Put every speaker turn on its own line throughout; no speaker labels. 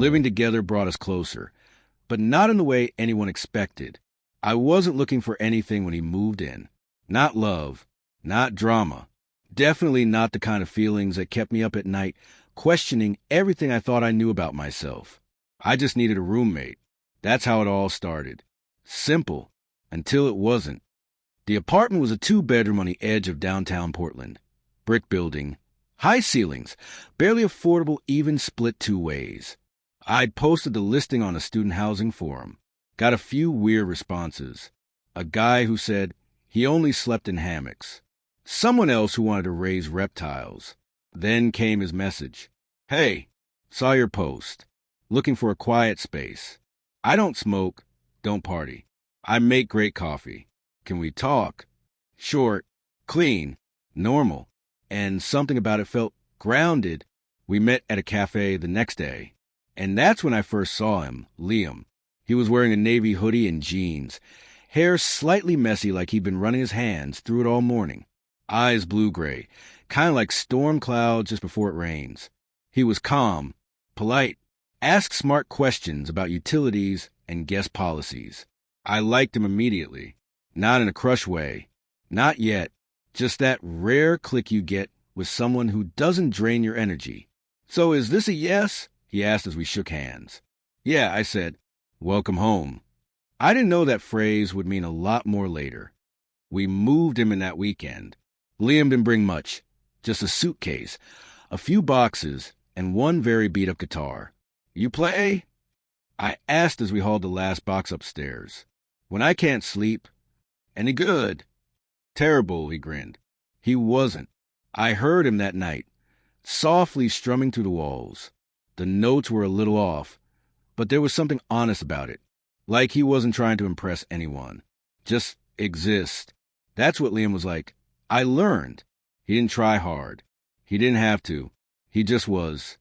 Living together brought us closer, but not in the way anyone expected. I wasn't looking for anything when he moved in. Not love, not drama. Definitely not the kind of feelings that kept me up at night, questioning everything I thought I knew about myself. I just needed a roommate. That's how it all started. Simple, until it wasn't. The apartment was a 2-bedroom on the edge of downtown Portland. Brick building, high ceilings, barely affordable even split 2 ways. I'd posted the listing on a student housing forum. Got a few weird responses. A guy who said he only slept in hammocks. Someone else who wanted to raise reptiles. Then came his message. Hey, saw your post. Looking for a quiet space. I don't smoke, don't party. I make great coffee. Can we talk? Short, clean, normal, and something about it felt grounded. We met at a cafe the next day, and that's when I first saw him, Liam. He was wearing a navy hoodie and jeans, hair slightly messy like he'd been running his hands through it all morning, eyes blue-gray, kind of like storm clouds just before it rains. He was calm, polite, asked smart questions about utilities and guest policies. I liked him immediately. Not in a crush way. Not yet. Just that rare click you get with someone who doesn't drain your energy. So is this a yes? He asked as we shook hands. Yeah, I said. Welcome home. I didn't know that phrase would mean a lot more later. We moved him in that weekend. Liam didn't bring much. Just a suitcase, a few boxes, and one very beat-up guitar. You play? I asked as we hauled the last box upstairs. When I can't sleep. Any good? Terrible, he grinned. He wasn't. I heard him that night, softly strumming through the walls. The notes were a little off, but there was something honest about it, like he wasn't trying to impress anyone. Just exist. That's what Liam was like. I learned. He didn't try hard. He didn't have to. He just was.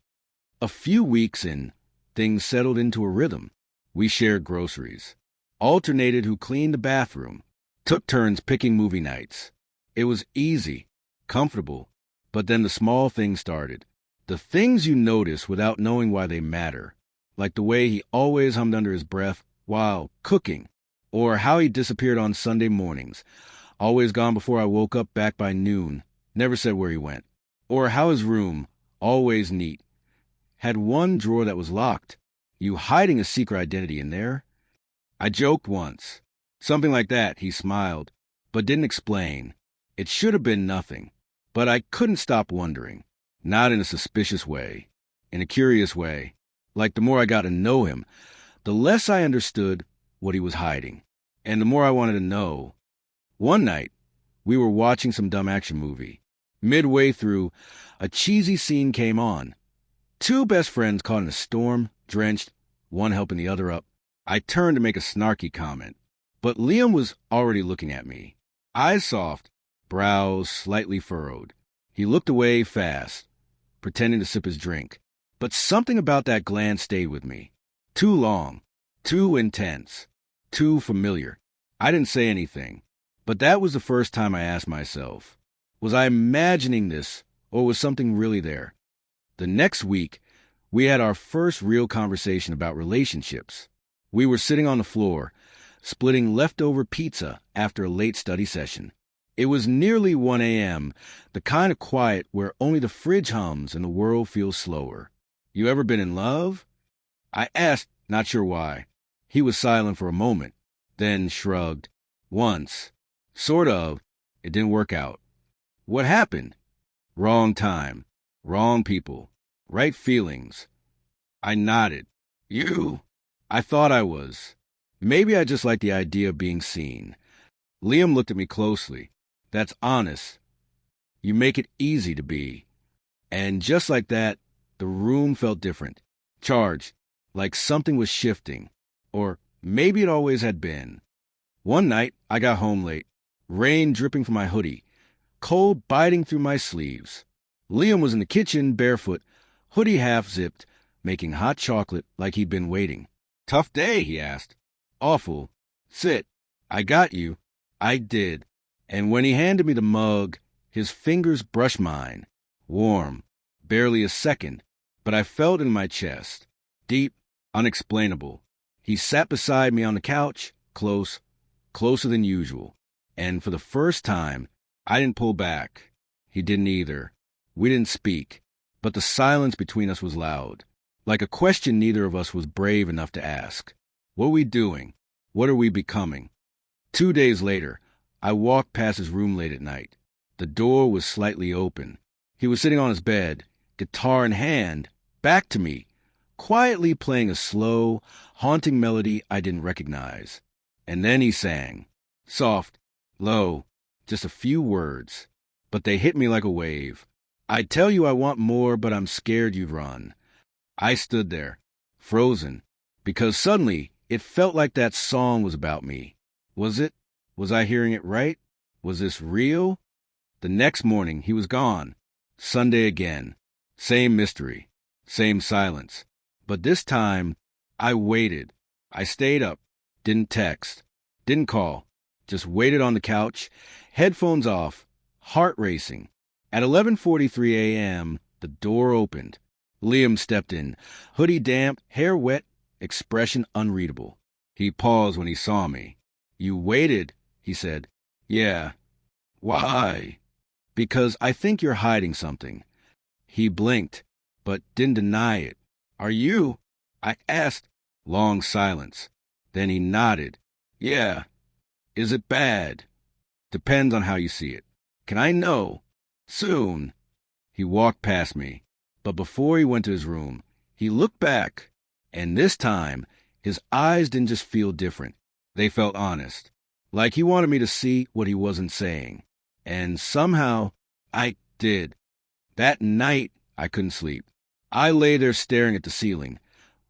A few weeks in, things settled into a rhythm. We shared groceries, alternated who cleaned the bathroom, took turns picking movie nights. It was easy, comfortable, but then the small things started. The things you notice without knowing why they matter, like the way he always hummed under his breath while cooking, or how he disappeared on Sunday mornings, always gone before I woke up back by noon, never said where he went, or how his room, always neat, had one drawer that was locked. You hiding a secret identity in there? I joked once. Something like that, he smiled, but didn't explain. It should have been nothing, but I couldn't stop wondering. Not in a suspicious way, in a curious way. Like the more I got to know him, the less I understood what he was hiding, and the more I wanted to know. One night, we were watching some dumb action movie. Midway through, a cheesy scene came on. 2 best friends caught in a storm, drenched, one helping the other up. I turned to make a snarky comment, but Liam was already looking at me. Eyes soft, brows slightly furrowed. He looked away fast, pretending to sip his drink. But something about that glance stayed with me. Too long, too intense, too familiar. I didn't say anything, but that was the first time I asked myself, was I imagining this, or was something really there? The next week, we had our first real conversation about relationships. We were sitting on the floor, splitting leftover pizza after a late study session. It was nearly 1 a.m., the kind of quiet where only the fridge hums and the world feels slower. You ever been in love? I asked, not sure why. He was silent for a moment, then shrugged. Once. Sort of. It didn't work out. What happened? Wrong time. Wrong people. Right feelings. I nodded. You? I thought I was. Maybe I just liked the idea of being seen. Liam looked at me closely. That's honest. You make it easy to be. And just like that, the room felt different. Charged. Like something was shifting. Or maybe it always had been. One night, I got home late. Rain dripping from my hoodie. Cold biting through my sleeves. Liam was in the kitchen, barefoot, hoodie half-zipped, making hot chocolate like he'd been waiting. Tough day, he asked. Awful. Sit. I got you. I did. And when he handed me the mug, his fingers brushed mine. Warm. Barely a second, but I felt it in my chest. deep, unexplainable. He sat beside me on the couch, closer than usual. And for the first time, I didn't pull back. He didn't either. We didn't speak, but the silence between us was loud, like a question neither of us was brave enough to ask. What are we doing? What are we becoming? 2 days later, I walked past his room late at night. The door was slightly open. He was sitting on his bed, guitar in hand, back to me, quietly playing a slow, haunting melody I didn't recognize. And then he sang. Soft, low, just a few words. But they hit me like a wave. I tell you I want more, but I'm scared you'd run. I stood there, frozen, because suddenly it felt like that song was about me. Was it? Was I hearing it right? Was this real? The next morning, he was gone. Sunday again. Same mystery. Same silence. But this time, I waited. I stayed up. Didn't text. Didn't call. Just waited on the couch, headphones off, heart racing. At 11:43 a.m., the door opened. Liam stepped in, hoodie damp, hair wet, expression unreadable. He paused when he saw me. You waited, he said. Yeah. Why? Because I think you're hiding something. He blinked, but didn't deny it. Are you? I asked. Long silence. Then he nodded. Yeah. Is it bad? Depends on how you see it. Can I know? Soon. He walked past me, but before he went to his room, he looked back, and this time, his eyes didn't just feel different. They felt honest, like he wanted me to see what he wasn't saying. And somehow, I did. That night, I couldn't sleep. I lay there staring at the ceiling,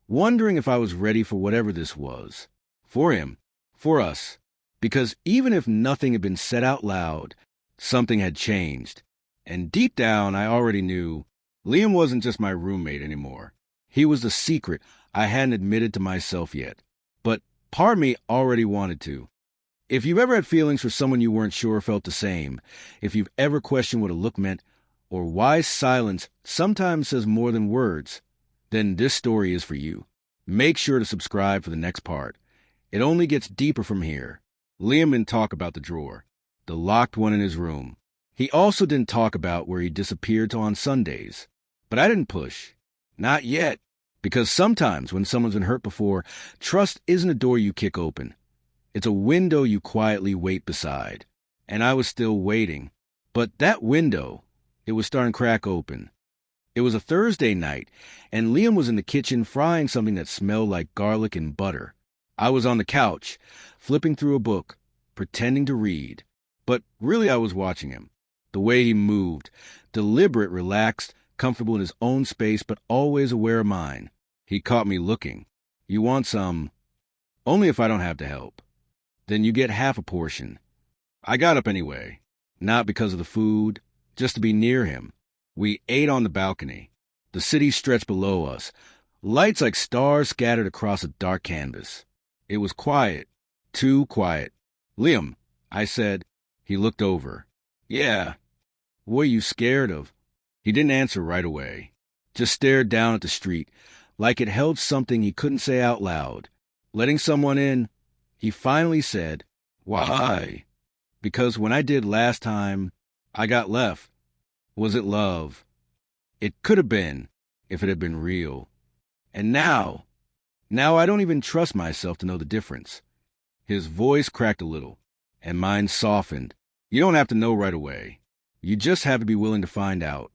wondering if I was ready for whatever this was. For him. For us. Because even if nothing had been said out loud, something had changed. And deep down, I already knew Liam wasn't just my roommate anymore. He was the secret I hadn't admitted to myself yet. But part of me already wanted to. If you've ever had feelings for someone you weren't sure felt the same, if you've ever questioned what a look meant, or why silence sometimes says more than words, then this story is for you. Make sure to subscribe for the next part. It only gets deeper from here. Liam didn't talk about the drawer, the locked one in his room. He also didn't talk about where he disappeared to on Sundays. But I didn't push. Not yet. Because sometimes when someone's been hurt before, trust isn't a door you kick open. It's a window you quietly wait beside. And I was still waiting. But that window, it was starting to crack open. It was a Thursday night, and Liam was in the kitchen frying something that smelled like garlic and butter. I was on the couch, flipping through a book, pretending to read. But really I was watching him. The way he moved, deliberate, relaxed, comfortable in his own space, but always aware of mine. He caught me looking. You want some? Only if I don't have to help. Then you get half a portion. I got up anyway. Not because of the food, just to be near him. We ate on the balcony. The city stretched below us, lights like stars scattered across a dark canvas. It was quiet, too quiet. Liam, I said. He looked over. Yeah. What are you scared of? He didn't answer right away. Just stared down at the street, like it held something he couldn't say out loud. Letting someone in, he finally said, Why? Because when I did last time, I got left. Was it love? It could have been, if it had been real. And now I don't even trust myself to know the difference. His voice cracked a little, and mine softened. You don't have to know right away. You just have to be willing to find out.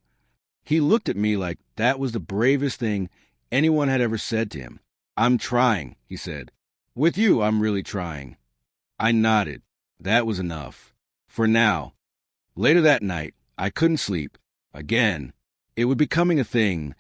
He looked at me like that was the bravest thing anyone had ever said to him. I'm trying, he said. With you, I'm really trying. I nodded. That was enough. For now. Later that night, I couldn't sleep. Again. It was becoming a thing.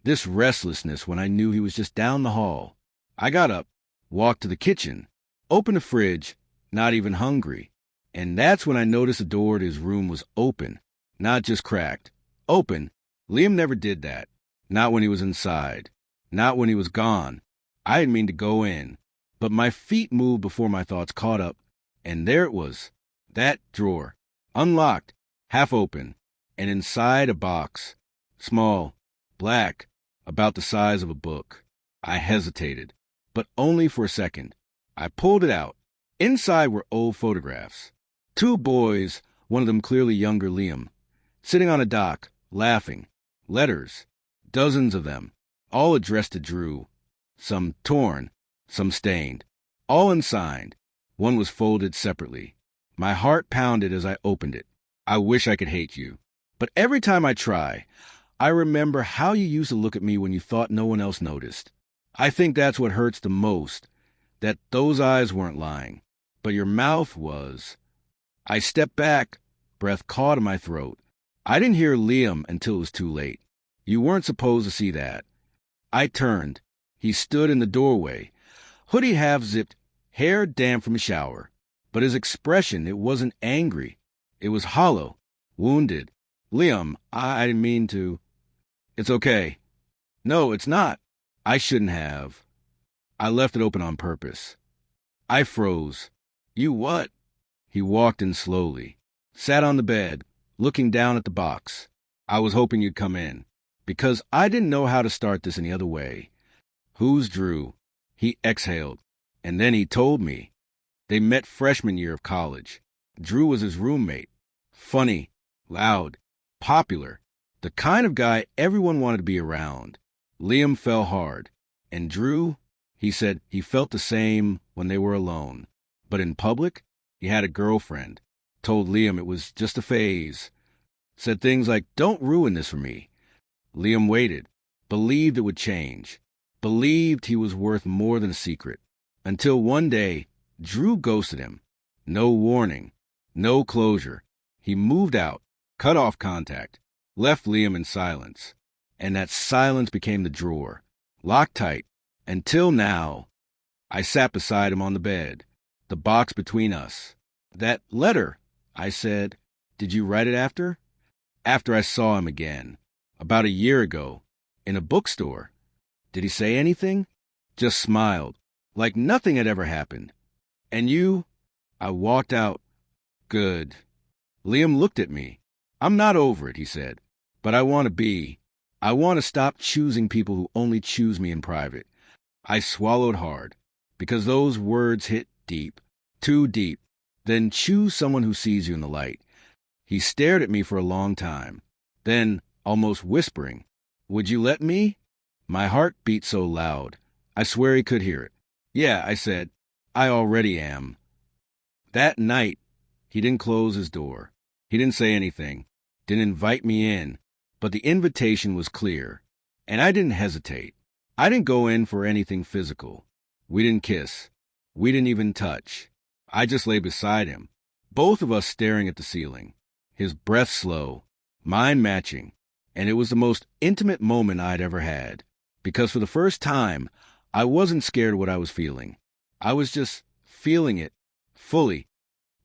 This restlessness when I knew he was just down the hall. I got up, walked to the kitchen, opened the fridge, not even hungry. And that's when I noticed the door to his room was open, not just cracked. Open. Liam never did that. Not when he was inside. Not when he was gone. I didn't mean to go in. But my feet moved before my thoughts caught up. And there it was. That drawer. Unlocked. Half open. And inside a box. Small. Black. About the size of a book. I hesitated, but only for a second. I pulled it out. Inside were old photographs. Two boys, one of them clearly younger Liam, sitting on a dock, laughing. Letters, dozens of them, all addressed to Drew. Some torn, some stained, all unsigned. One was folded separately. My heart pounded as I opened it. I wish I could hate you. But every time I try, I remember how you used to look at me when you thought no one else noticed. I think that's what hurts the most, that those eyes weren't lying, but your mouth was. I stepped back, breath caught in my throat. I didn't hear Liam until it was too late. You weren't supposed to see that. I turned. He stood in the doorway, hoodie half-zipped, hair damp from a shower. But his expression, it wasn't angry. It was hollow, wounded. Liam, I didn't mean to. It's okay. No, it's not. I shouldn't have. I left it open on purpose. I froze. You what? He walked in slowly, sat on the bed, looking down at the box. I was hoping you'd come in, because I didn't know how to start this any other way. Who's Drew? He exhaled, and then he told me. They met freshman year of college. Drew was his roommate. Funny, loud, popular, the kind of guy everyone wanted to be around. Liam fell hard, and Drew, he said he felt the same when they were alone. But in public, he had a girlfriend, told Liam it was just a phase, said things like, "Don't ruin this for me." Liam waited, believed it would change, believed he was worth more than a secret, until one day, Drew ghosted him. No warning, no closure. He moved out, cut off contact, left Liam in silence. And that silence became the drawer, locked tight, until now. I sat beside him on the bed, the box between us. "That letter," I said. "Did you write it after?" After I saw him again, about a year ago, in a bookstore. Did he say anything? Just smiled, like nothing had ever happened. "And you?" I walked out. "Good." Liam looked at me. "I'm not over it," he said, "but I want to be. I want to stop choosing people who only choose me in private." I swallowed hard, because those words hit deep, too deep. Then choose someone who sees you in the light. He stared at me for a long time. Then, almost whispering, "Would you let me?" My heart beat so loud, I swear he could hear it. "Yeah," I said, "I already am." That night, he didn't close his door. He didn't say anything, didn't invite me in, but the invitation was clear, and I didn't hesitate. I didn't go in for anything physical. We didn't kiss. We didn't even touch. I just lay beside him, both of us staring at the ceiling, his breath slow, mine matching, and it was the most intimate moment I'd ever had, because for the first time, I wasn't scared of what I was feeling. I was just feeling it, fully.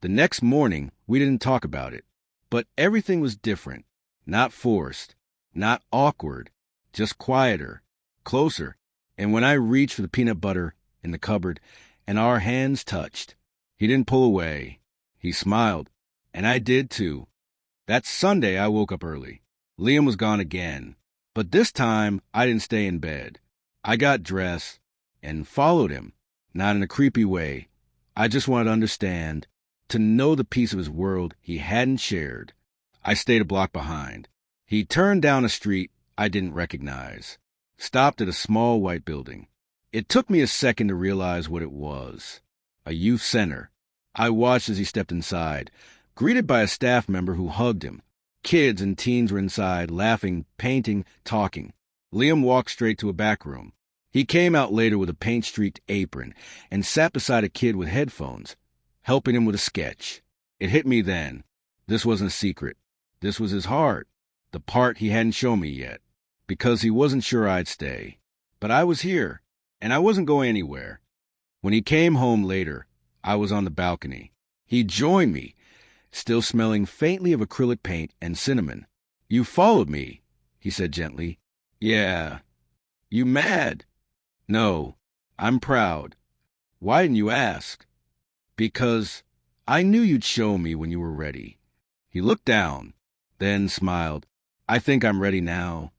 The next morning, we didn't talk about it, but everything was different, not forced, not awkward, just quieter, closer. And when I reached for the peanut butter in the cupboard and our hands touched, he didn't pull away. He smiled, and I did too. That Sunday, I woke up early. Liam was gone again, but this time I didn't stay in bed. I got dressed and followed him, not in a creepy way. I just wanted to understand, to know the piece of his world he hadn't shared. I stayed a block behind. He turned down a street I didn't recognize, stopped at a small white building. It took me a second to realize what it was. A youth center. I watched as he stepped inside, greeted by a staff member who hugged him. Kids and teens were inside, laughing, painting, talking. Liam walked straight to a back room. He came out later with a paint-streaked apron and sat beside a kid with headphones, helping him with a sketch. It hit me then. This wasn't a secret. This was his heart, the part he hadn't shown me yet, because he wasn't sure I'd stay. But I was here, and I wasn't going anywhere. When he came home later, I was on the balcony. He joined me, still smelling faintly of acrylic paint and cinnamon. "You followed me," he said gently. "Yeah." "You mad?" "No, I'm proud." "Why didn't you ask?" "Because I knew you'd show me when you were ready." He looked down, then smiled. "I think I'm ready now."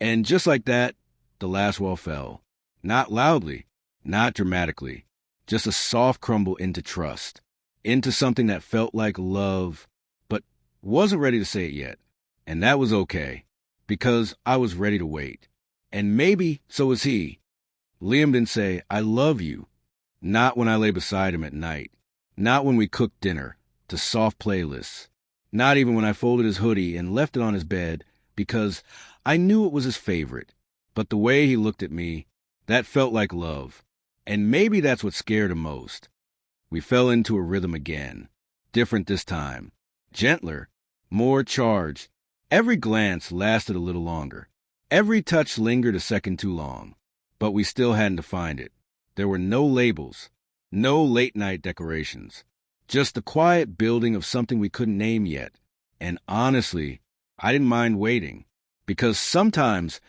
And just like that, the last wall fell. Not loudly, not dramatically, just a soft crumble into trust, into something that felt like love, but wasn't ready to say it yet. And that was okay, because I was ready to wait. And maybe so was he. Liam didn't say, I love you. Not when I lay beside him at night. Not when we cooked dinner to soft playlists. Not even when I folded his hoodie and left it on his bed because I knew it was his favorite. But the way he looked at me, that felt like love. And maybe that's what scared him most. We fell into a rhythm again. Different this time. Gentler. More charged. Every glance lasted a little longer. Every touch lingered a second too long. But we still hadn't defined it. There were no labels. No late-night decorations. Just the quiet building of something we couldn't name yet. And honestly, I didn't mind waiting. Because sometimes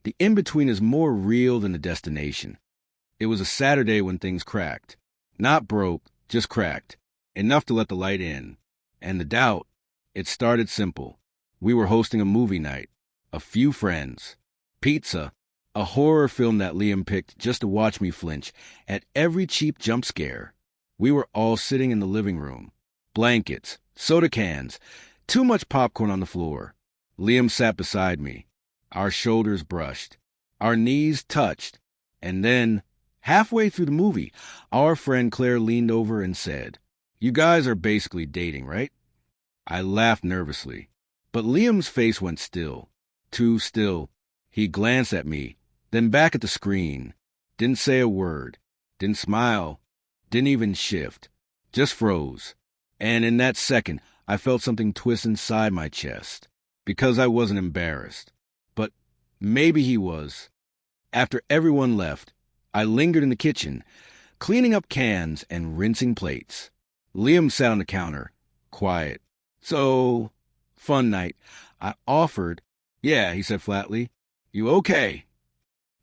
the in-between is more real than the destination. It was a Saturday when things cracked. Not broke, just cracked. Enough to let the light in. And the doubt, it started simple. We were hosting a movie night. A few friends. Pizza. A horror film that Liam picked just to watch me flinch at every cheap jump scare. We were all sitting in the living room. Blankets, soda cans, too much popcorn on the floor. Liam sat beside me. Our shoulders brushed. Our knees touched. And then, halfway through the movie, our friend Claire leaned over and said, "You guys are basically dating, right?" I laughed nervously. But Liam's face went still. Too still. He glanced at me, then back at the screen. Didn't say a word. Didn't smile. Didn't even shift. Just froze. And in that second, I felt something twist inside my chest. Because I wasn't embarrassed. But maybe he was. After everyone left, I lingered in the kitchen, cleaning up cans and rinsing plates. Liam sat on the counter, quiet. So, fun night. I offered. "Yeah," he said flatly. "You okay?"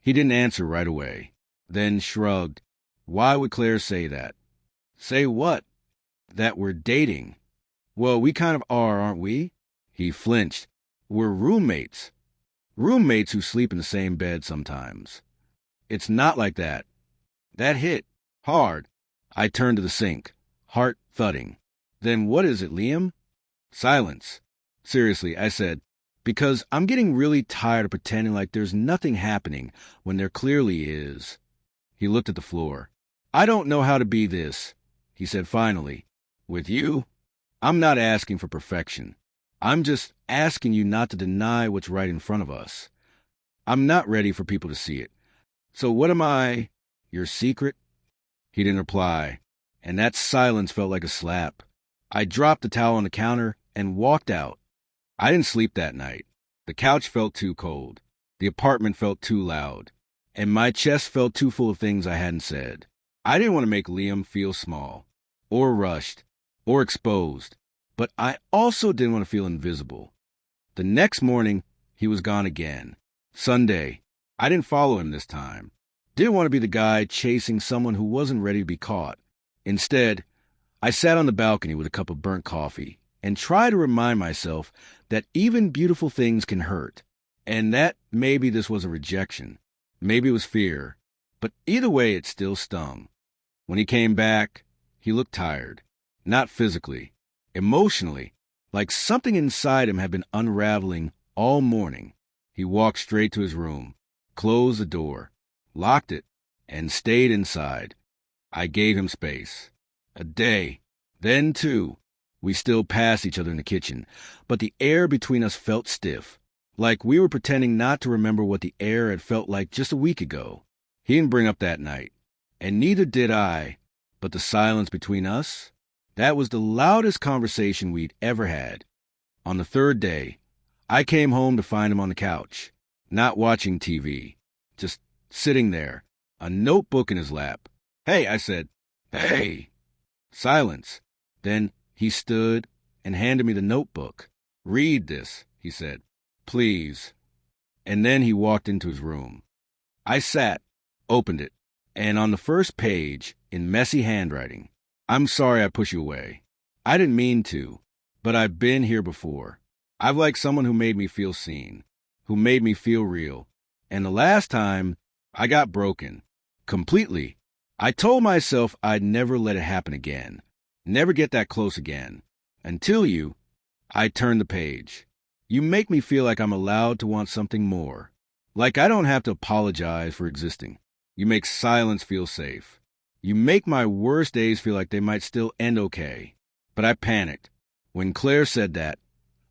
He didn't answer right away. Then shrugged. Why would Claire say that? Say what? That we're dating. Well, we kind of are, aren't we? He flinched. We're roommates. Roommates who sleep in the same bed sometimes. It's not like that. That hit. Hard. I turned to the sink. Heart thudding. Then what is it, Liam? Silence. Seriously, I said, because I'm getting really tired of pretending like there's nothing happening when there clearly is. He looked at the floor. I don't know how to be this, he said finally. With you? I'm not asking for perfection. I'm just asking you not to deny what's right in front of us. I'm not ready for people to see it. So what am I? Your secret? He didn't reply, and that silence felt like a slap. I dropped the towel on the counter and walked out. I didn't sleep that night. The couch felt too cold. The apartment felt too loud. And my chest felt too full of things I hadn't said. I didn't want to make Liam feel small, or rushed, or exposed. But I also didn't want to feel invisible. The next morning, he was gone again. Sunday. I didn't follow him this time. Didn't want to be the guy chasing someone who wasn't ready to be caught. Instead, I sat on the balcony with a cup of burnt coffee and tried to remind myself that even beautiful things can hurt, and that maybe this was a rejection. Maybe it was fear. But either way, it still stung. When he came back, he looked tired. Not physically. Emotionally. Like something inside him had been unraveling all morning. He walked straight to his room, closed the door, locked it, and stayed inside. I gave him space. A day. Then two. We still passed each other in the kitchen, but the air between us felt stiff. Like we were pretending not to remember what the air had felt like just a week ago. He didn't bring up that night, and neither did I. But the silence between us, that was the loudest conversation we'd ever had. On the third day, I came home to find him on the couch, not watching TV, just sitting there, a notebook in his lap. "Hey," I said. "Hey." Silence. Then he stood and handed me the notebook. "Read this," he said. "Please." And then he walked into his room. I sat, opened it, and on the first page, in messy handwriting, "I'm sorry I pushed you away. I didn't mean to, but I've been here before. I've liked someone who made me feel seen, who made me feel real. And the last time, I got broken. Completely. I told myself I'd never let it happen again. Never get that close again. Until I turned the page. You make me feel like I'm allowed to want something more. Like I don't have to apologize for existing. You make silence feel safe. You make my worst days feel like they might still end okay. But I panicked. When Claire said that,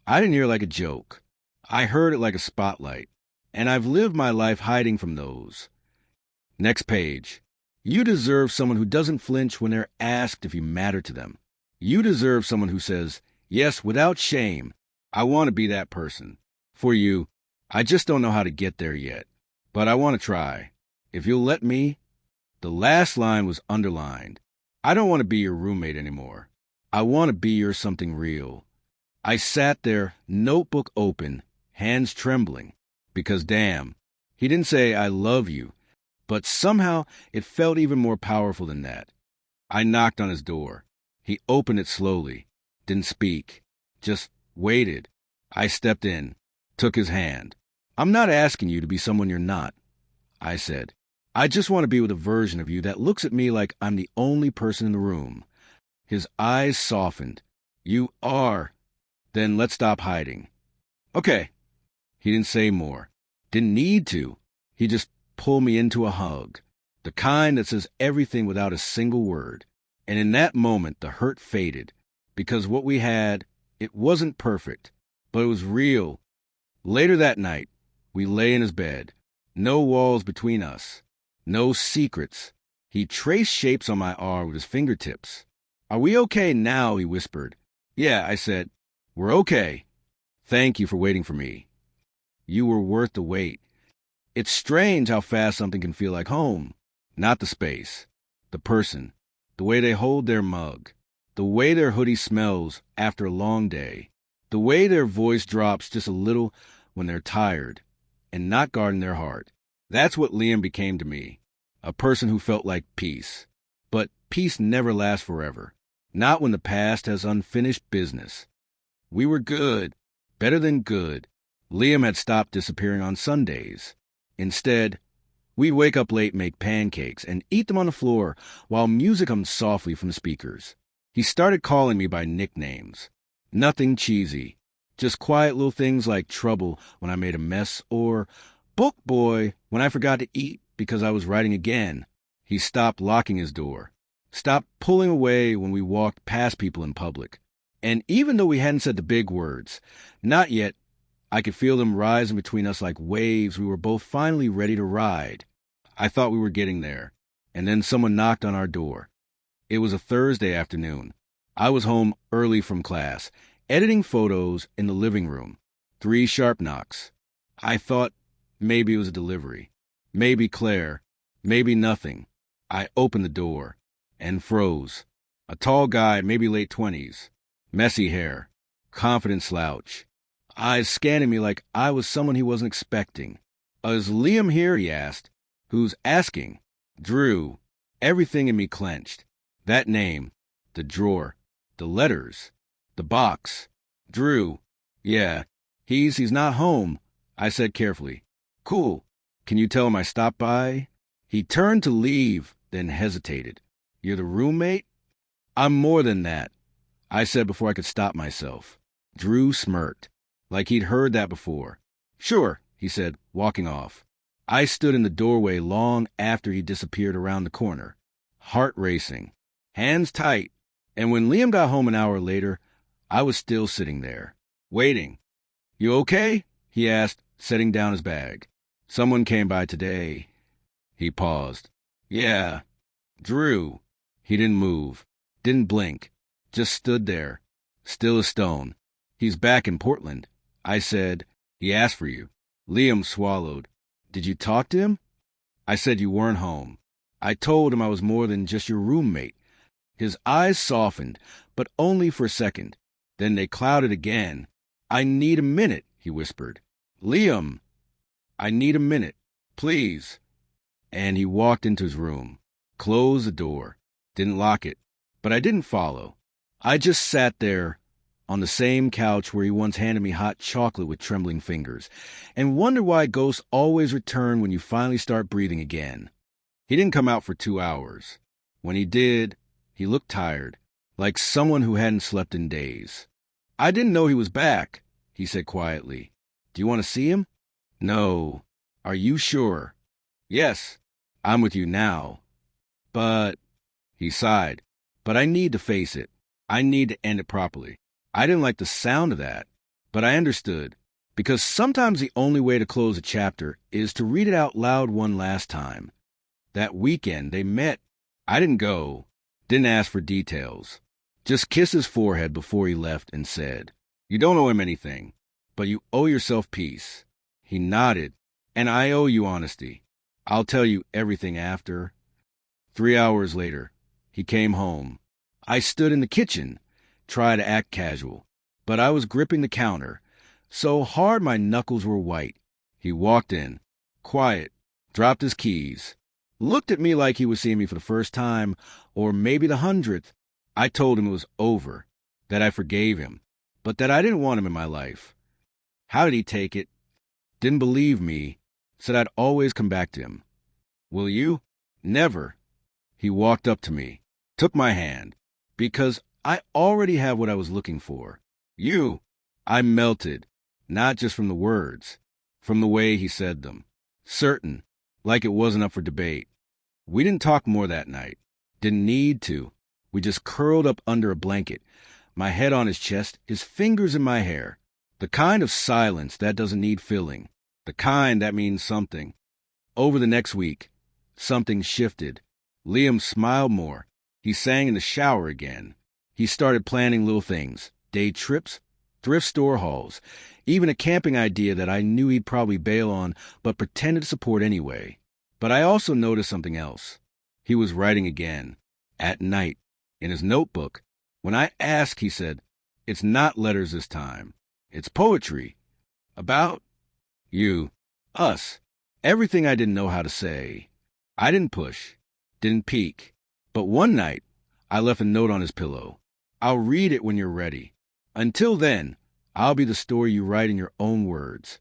I didn't hear it like a joke. I heard it like a spotlight. And I've lived my life hiding from those. Next page. You deserve someone who doesn't flinch when they're asked if you matter to them. You deserve someone who says, yes, without shame, I want to be that person. For you, I just don't know how to get there yet. But I want to try. If you'll let me. The last line was underlined. I don't want to be your roommate anymore. I want to be your something real. I sat there, notebook open, hands trembling. Because damn, he didn't say I love you. But somehow it felt even more powerful than that. I knocked on his door. He opened it slowly. Didn't speak. Just waited. I stepped in. Took his hand. I'm not asking you to be someone you're not. I said. I just want to be with a version of you that looks at me like I'm the only person in the room. His eyes softened. You are. Then let's stop hiding. Okay. He didn't say more. Didn't need to. He just pulled me into a hug. The kind that says everything without a single word. And in that moment, the hurt faded. Because what we had, it wasn't perfect. But it was real. Later that night, we lay in his bed. No walls between us. No secrets. He traced shapes on my arm with his fingertips. Are we okay now? He whispered. Yeah, I said. We're okay. Thank you for waiting for me. You were worth the wait. It's strange how fast something can feel like home. Not the space. The person. The way they hold their mug. The way their hoodie smells after a long day. The way their voice drops just a little when they're tired and not guarding their heart. That's what Liam became to me. A person who felt like peace. But peace never lasts forever. Not when the past has unfinished business. We were good. Better than good. Liam had stopped disappearing on Sundays. Instead, we'd wake up late, make pancakes, and eat them on the floor while music hummed softly from the speakers. He started calling me by nicknames. Nothing cheesy. Just quiet little things like trouble when I made a mess or book boy when I forgot to eat because I was writing again. He stopped locking his door. Stopped pulling away when we walked past people in public. And even though we hadn't said the big words, not yet, I could feel them rising between us like waves we were both finally ready to ride. I thought we were getting there. And then someone knocked on our door. It was a Thursday afternoon. I was home early from class, editing photos in the living room. 3 sharp knocks. I thought maybe it was a delivery. Maybe Claire. Maybe nothing. I opened the door and froze. A tall guy, maybe late 20s. Messy hair. Confident slouch. Eyes scanning me like I was someone he wasn't expecting. Is Liam here? He asked. Who's asking? Drew. Everything in me clenched. That name. The drawer. The letters. The box. Drew. Yeah. He's not home, I said carefully. Cool. Can you tell him I stopped by? He turned to leave, then hesitated. You're the roommate? I'm more than that, I said before I could stop myself. Drew smirked, like he'd heard that before. Sure, he said, walking off. I stood in the doorway long after he disappeared around the corner, heart racing, hands tight, and when Liam got home an hour later, I was still sitting there, waiting. You okay? He asked, setting down his bag. Someone came by today. He paused. Yeah. Drew. He didn't move, didn't blink, just stood there, still as stone. He's back in Portland. I said, he asked for you. Liam swallowed. Did you talk to him? I said you weren't home. I told him I was more than just your roommate. His eyes softened, but only for a second. Then they clouded again. I need a minute, he whispered. Liam, I need a minute, please. And he walked into his room, closed the door, didn't lock it, but I didn't follow. I just sat there, on the same couch where he once handed me hot chocolate with trembling fingers, and wonder why ghosts always return when you finally start breathing again. He didn't come out for 2 hours. When he did, he looked tired, like someone who hadn't slept in days. "I didn't know he was back," he said quietly. "Do you want to see him?" "No." "Are you sure?" "Yes. I'm with you now." "But," he sighed, "but I need to face it. I need to end it properly." I didn't like the sound of that, but I understood, because sometimes the only way to close a chapter is to read it out loud one last time. That weekend, they met. I didn't go, didn't ask for details, just kissed his forehead before he left and said, "You don't owe him anything, but you owe yourself peace." He nodded, "And I owe you honesty. I'll tell you everything after." 3 hours later, he came home. I stood in the kitchen, tried to act casual, but I was gripping the counter, so hard my knuckles were white. He walked in, quiet, dropped his keys, looked at me like he was seeing me for the first time, or maybe the 100th. I told him it was over, that I forgave him, but that I didn't want him in my life. How did he take it? Didn't believe me, said I'd always come back to him. "Will you?" "Never." He walked up to me, took my hand, because I already have what I was looking for. "You." I melted, not just from the words, from the way he said them. Certain, like it wasn't up for debate. We didn't talk more that night. Didn't need to. We just curled up under a blanket, my head on his chest, his fingers in my hair. The kind of silence that doesn't need filling. The kind that means something. Over the next week, something shifted. Liam smiled more. He sang in the shower again. He started planning little things, day trips, thrift store hauls, even a camping idea that I knew he'd probably bail on, but pretended to support anyway. But I also noticed something else. He was writing again, at night, in his notebook. When I asked, he said, "It's not letters this time. It's poetry. About you, us, everything I didn't know how to say." I didn't push, didn't peek. But one night, I left a note on his pillow. "I'll read it when you're ready. Until then, I'll be the story you write in your own words."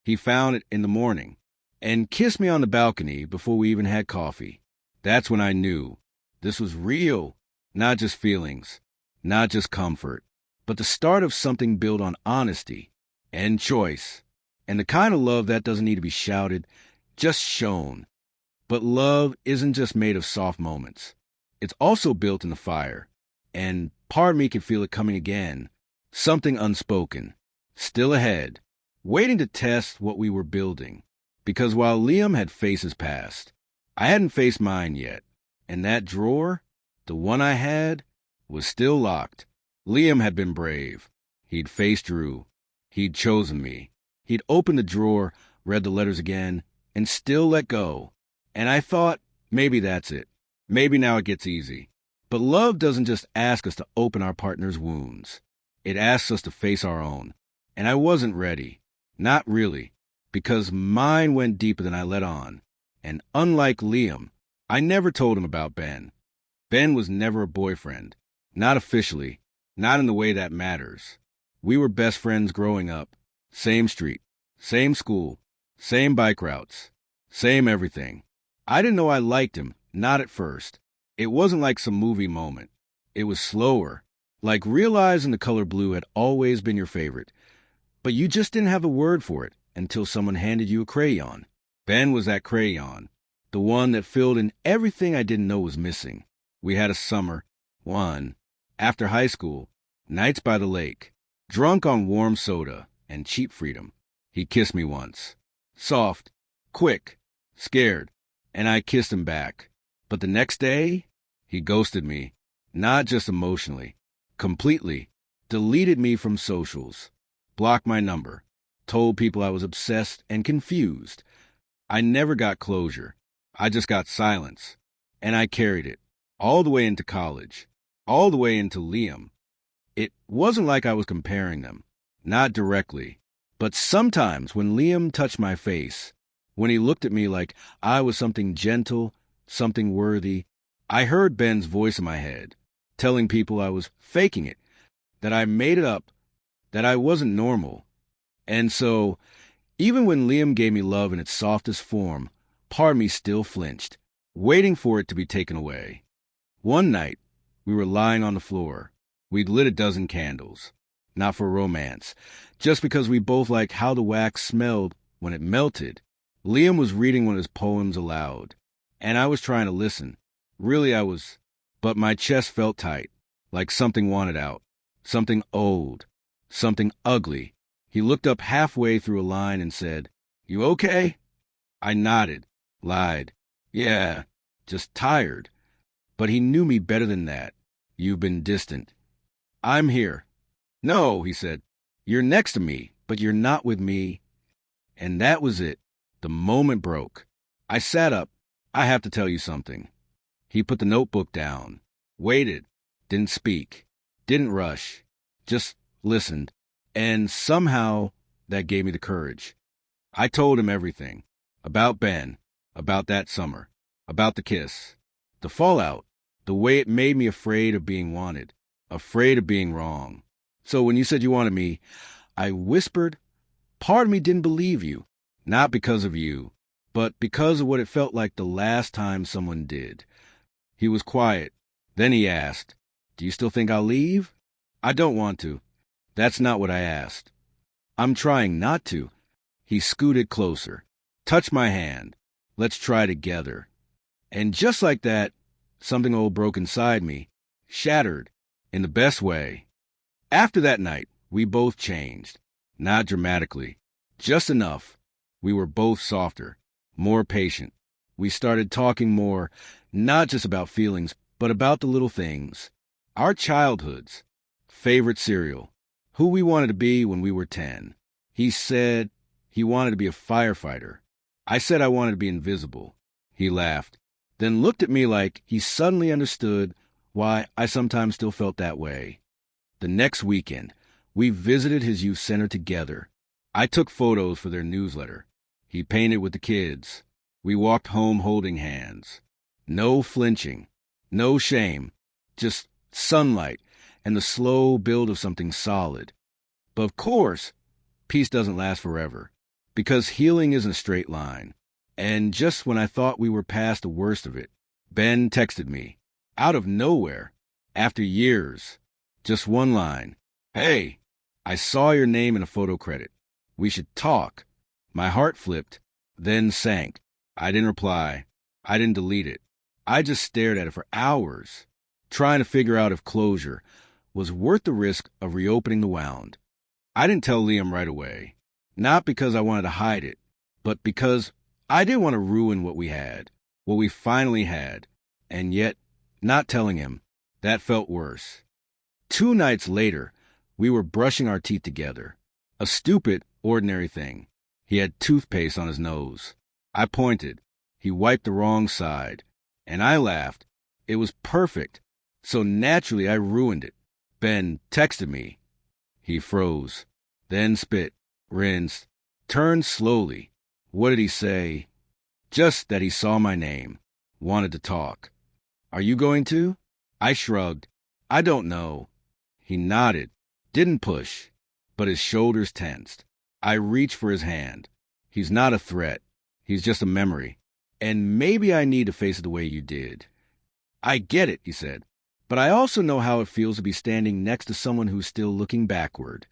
He found it in the morning and kissed me on the balcony before we even had coffee. That's when I knew this was real, not just feelings, not just comfort, but the start of something built on honesty and choice, and the kind of love that doesn't need to be shouted, just shown. But love isn't just made of soft moments. It's also built in the fire, and part of me can feel it coming again. Something unspoken, still ahead, waiting to test what we were building. Because while Liam had faced his past, I hadn't faced mine yet. And that drawer, the one I had, was still locked. Liam had been brave. He'd faced Drew. He'd chosen me. He'd opened the drawer, read the letters again, and still let go. And I thought, maybe that's it. Maybe now it gets easy. But love doesn't just ask us to open our partner's wounds. It asks us to face our own. And I wasn't ready. Not really. Because mine went deeper than I let on. And unlike Liam, I never told him about Ben. Ben was never a boyfriend. Not officially. Not in the way that matters. We were best friends growing up. Same street. Same school. Same bike routes. Same everything. I didn't know I liked him. Not at first. It wasn't like some movie moment. It was slower. Like realizing the color blue had always been your favorite. But you just didn't have a word for it until someone handed you a crayon. Ben was that crayon. The one that filled in everything I didn't know was missing. We had a summer. One. After high school. Nights by the lake. Drunk on warm soda and cheap freedom. He kissed me once. Soft. Quick. Scared. And I kissed him back. But the next day, he ghosted me. Not just emotionally. Completely. Deleted me from socials. Blocked my number. Told people I was obsessed and confused. I never got closure. I just got silence. And I carried it. All the way into college. All the way into Liam. It wasn't like I was comparing them. Not directly. But sometimes when Liam touched my face, when he looked at me like I was something gentle, something worthy, I heard Ben's voice in my head, telling people I was faking it, that I made it up, that I wasn't normal. And so, even when Liam gave me love in its softest form, part of me still flinched, waiting for it to be taken away. One night, we were lying on the floor. We'd lit a dozen candles. Not for romance, just because we both liked how the wax smelled when it melted. Liam was reading one of his poems aloud, and I was trying to listen. Really, I was, but my chest felt tight, like something wanted out, something old, something ugly. He looked up halfway through a line and said, "You okay?" I nodded, lied. "Yeah, just tired." But he knew me better than that. "You've been distant." "I'm here." "No," he said. "You're next to me, but you're not with me." And that was it. The moment broke. I sat up. "I have to tell you something." He put the notebook down, waited, didn't speak, didn't rush, just listened. And somehow that gave me the courage. I told him everything. About Ben, about that summer, about the kiss, the fallout, the way it made me afraid of being wanted, afraid of being wrong. "So when you said you wanted me," I whispered, "part of me didn't believe you. Not because of you, but because of what it felt like the last time someone did." He was quiet. Then he asked, "Do you still think I'll leave?" "I don't want to." "That's not what I asked." "I'm trying not to." He scooted closer, touched my hand. "Let's try together." And just like that, something old broke inside me, shattered, in the best way. After that night, we both changed. Not dramatically, just enough. We were both softer, more patient. We started talking more, not just about feelings, but about the little things. Our childhoods, favorite cereal, who we wanted to be when we were 10. He said he wanted to be a firefighter. I said I wanted to be invisible. He laughed, then looked at me like he suddenly understood why I sometimes still felt that way. The next weekend, we visited his youth center together. I took photos for their newsletter. He painted with the kids. We walked home holding hands. No flinching, no shame, just sunlight and the slow build of something solid. But of course, peace doesn't last forever, because healing isn't a straight line. And just when I thought we were past the worst of it, Ben texted me, out of nowhere, after years, just one line. "Hey, I saw your name in a photo credit. We should talk." My heart flipped, then sank. I didn't reply. I didn't delete it. I just stared at it for hours, trying to figure out if closure was worth the risk of reopening the wound. I didn't tell Liam right away, not because I wanted to hide it, but because I didn't want to ruin what we had, what we finally had, and yet not telling him, that felt worse. 2 nights later, we were brushing our teeth together. A stupid, ordinary thing. He had toothpaste on his nose. I pointed. He wiped the wrong side. And I laughed. It was perfect. So naturally, I ruined it. Ben texted me. He froze. Then spit, rinsed, turned slowly. What did he say? Just that he saw my name. Wanted to talk. "Are you going to?" I shrugged. "I don't know." He nodded. Didn't push. But his shoulders tensed. I reached for his hand. "He's not a threat. He's just a memory. And maybe I need to face it the way you did." "I get it," he said. "But I also know how it feels to be standing next to someone who's still looking backward."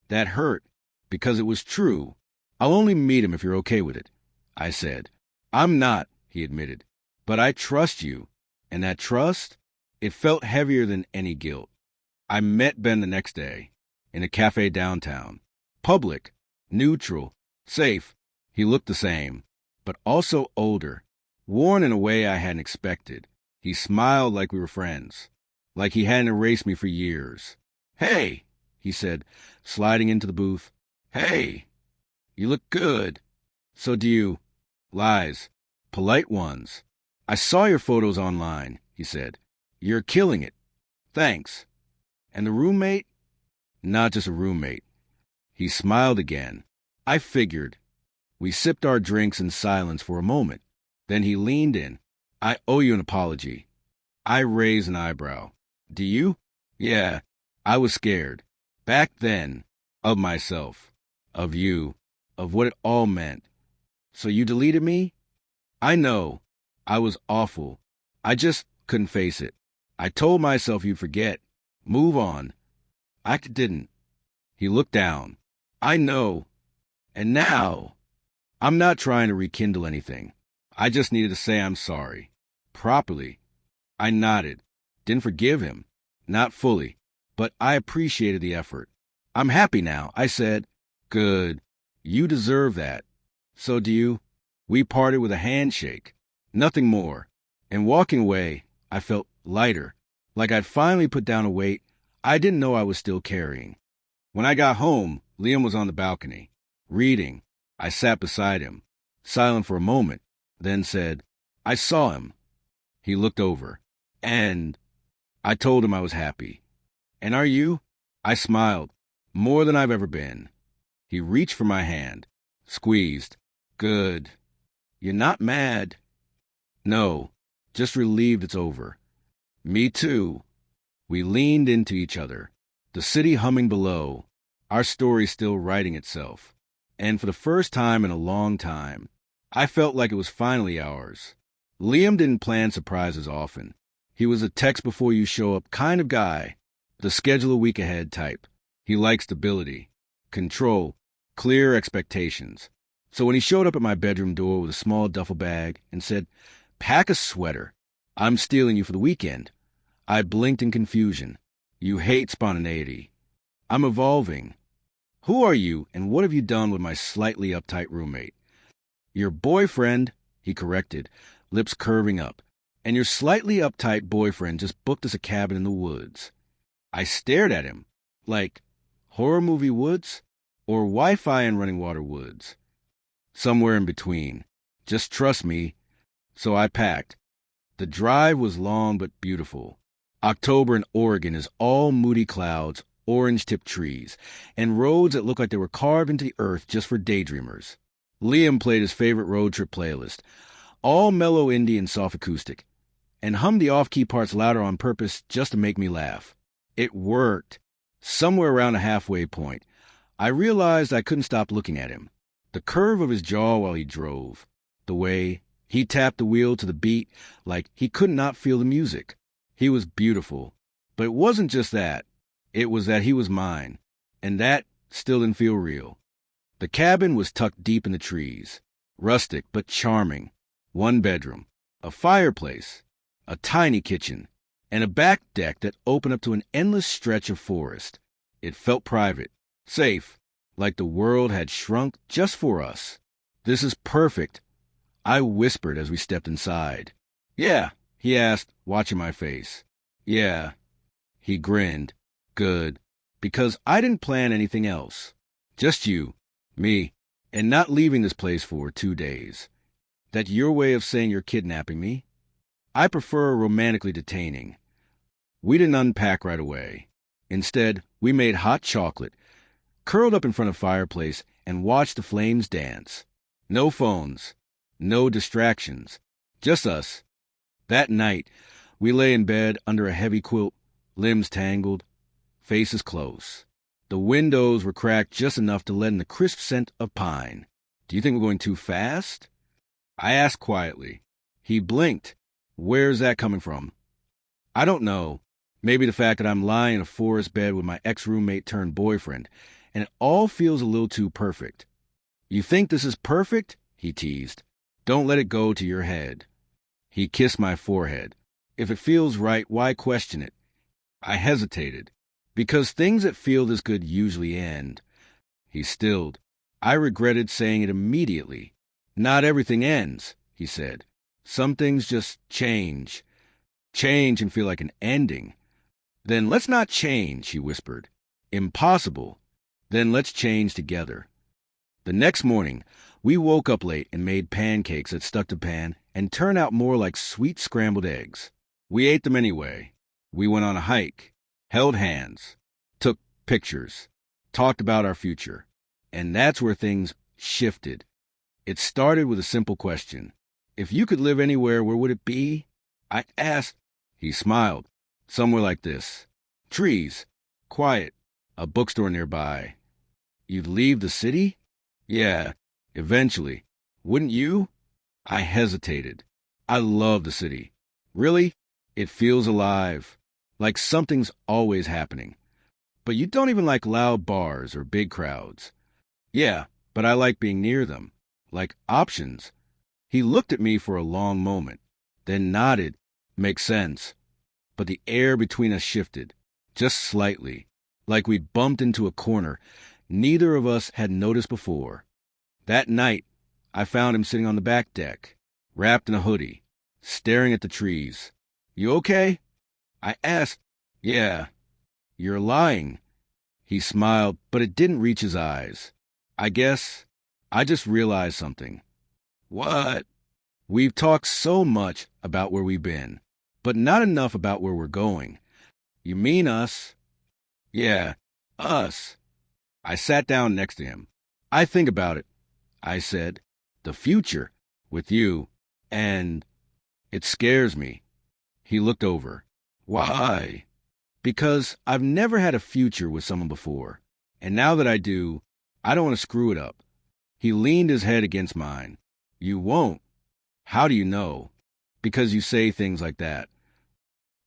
That hurt, because it was true. "I'll only meet him if you're okay with it," I said. "I'm not," he admitted. "But I trust you." And that trust, it felt heavier than any guilt. I met Ben the next day, in a cafe downtown. Public, neutral, safe. He looked the same, but also older, worn in a way I hadn't expected. He smiled like we were friends, like he hadn't erased me for years. "Hey," he said, sliding into the booth. "Hey, you look good." "So do you." Lies. Polite ones. "I saw your photos online," he said. "You're killing it." "Thanks." "And the roommate?" "Not just a roommate." He smiled again. I figured. We sipped our drinks in silence for a moment. Then he leaned in. "I owe you an apology." I raised an eyebrow. "Do you?" "Yeah. I was scared. Back then. Of myself. Of you. Of what it all meant. So you deleted me? I know. I was awful. I just couldn't face it. I told myself you'd forget. Move on. I didn't. He looked down. I know. And now, I'm not trying to rekindle anything. I just needed to say I'm sorry. Properly. I nodded. Didn't forgive him. Not fully. But I appreciated the effort. I'm happy now, I said. Good. You deserve that. So do you. We parted with a handshake. Nothing more. And walking away, I felt lighter. Like I'd finally put down a weight I didn't know I was still carrying. When I got home, Liam was on the balcony, reading. I sat beside him, silent for a moment, then said, I saw him. He looked over, and I told him I was happy. And are you? I smiled, more than I've ever been. He reached for my hand, squeezed. Good. You're not mad? No, just relieved it's over. Me too. We leaned into each other, the city humming below, our story still writing itself. And for the first time in a long time, I felt like it was finally ours. Liam didn't plan surprises often. He was a text before you show up kind of guy, the schedule a week ahead type. He liked stability, control, clear expectations. So when he showed up at my bedroom door with a small duffel bag and said, pack a sweater, I'm stealing you for the weekend, I blinked in confusion. You hate spontaneity. I'm evolving. Who are you, and what have you done with my slightly uptight roommate? Your boyfriend, he corrected, lips curving up. And your slightly uptight boyfriend just booked us a cabin in the woods. I stared at him, like, horror movie woods? Or Wi-Fi and running water woods? Somewhere in between. Just trust me. So I packed. The drive was long but beautiful. October in Oregon is all moody clouds, orange-tipped trees, and roads that look like they were carved into the earth just for daydreamers. Liam played his favorite road trip playlist, all mellow indie and soft acoustic, and hummed the off-key parts louder on purpose just to make me laugh. It worked. Somewhere around a halfway point, I realized I couldn't stop looking at him. The curve of his jaw while he drove, the way he tapped the wheel to the beat like he could not feel the music. He was beautiful, but it wasn't just that. It was that he was mine, and that still didn't feel real. The cabin was tucked deep in the trees, rustic but charming. One bedroom, a fireplace, a tiny kitchen, and a back deck that opened up to an endless stretch of forest. It felt private, safe, like the world had shrunk just for us. This is perfect, I whispered as we stepped inside. Yeah, he asked, watching my face. Yeah. He grinned. Good. Because I didn't plan anything else. Just you, me, and not leaving this place for 2 days. That your way of saying you're kidnapping me? I prefer romantically detaining. We didn't unpack right away. Instead, we made hot chocolate, curled up in front of the fireplace, and watched the flames dance. No phones. No distractions. Just us. That night, we lay in bed under a heavy quilt, limbs tangled, faces close. The windows were cracked just enough to let in the crisp scent of pine. Do you think we're going too fast? I asked quietly. He blinked. Where's that coming from? I don't know. Maybe the fact that I'm lying in a forest bed with my ex-roommate turned boyfriend, and it all feels a little too perfect. You think this is perfect? He teased. Don't let it go to your head. He kissed my forehead. If it feels right, why question it? I hesitated. Because things that feel this good usually end. He stilled. I regretted saying it immediately. Not everything ends, he said. Some things just change. Change and feel like an ending. Then let's not change, he whispered. Impossible. Then let's change together. The next morning, we woke up late and made pancakes that stuck to pan and turned out more like sweet scrambled eggs. We ate them anyway. We went on a hike, held hands, took pictures, talked about our future. And that's where things shifted. It started with a simple question. If you could live anywhere, where would it be? I asked. He smiled. Somewhere like this. Trees, Quiet. A bookstore nearby. You'd leave the city? Yeah, eventually. Wouldn't you? I hesitated. I love the city. Really? It feels alive. Like something's always happening. But you don't even like loud bars or big crowds. Yeah, but I like being near them. Like options. He looked at me for a long moment, then nodded. Makes sense. But the air between us shifted, just slightly, like we'd bumped into a corner neither of us had noticed before. That night, I found him sitting on the back deck, wrapped in a hoodie, staring at the trees. You okay? I asked. Yeah. You're lying. He smiled, but it didn't reach his eyes. I guess I just realized something. What? We've talked so much about where we've been, but not enough about where we're going. You mean us? Yeah, us. I sat down next to him. I think about it, I said. The future, with you, and it scares me. He looked over. Why? Because I've never had a future with someone before, and now that I do, I don't want to screw it up. He leaned his head against mine. You won't. How do you know? Because you say things like that.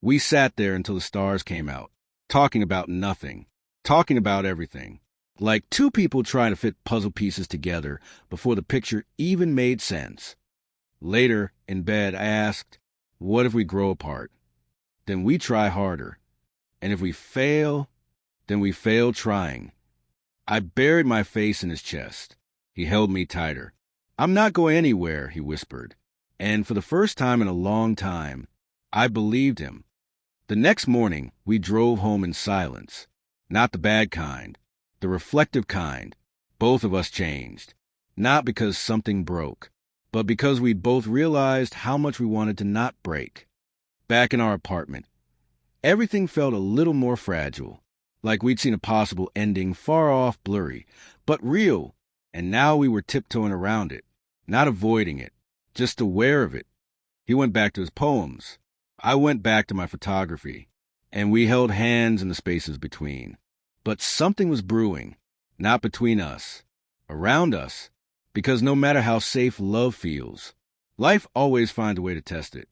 We sat there until the stars came out, talking about nothing, talking about everything, like two people trying to fit puzzle pieces together before the picture even made sense. Later, in bed, I asked, what if we grow apart? Then we try harder. And if we fail, then we fail trying. I buried my face in his chest. He held me tighter. I'm not going anywhere, he whispered. And for the first time in a long time, I believed him. The next morning, we drove home in silence. Not the bad kind, the reflective kind. Both of us changed. Not because something broke, but because we both realized how much we wanted to not break. Back in our apartment, everything felt a little more fragile, like we'd seen a possible ending far off, blurry, but real, and now we were tiptoeing around it, not avoiding it, just aware of it. He went back to his poems. I went back to my photography, and we held hands in the spaces between. But something was brewing, not between us, around us, because no matter how safe love feels, life always finds a way to test it.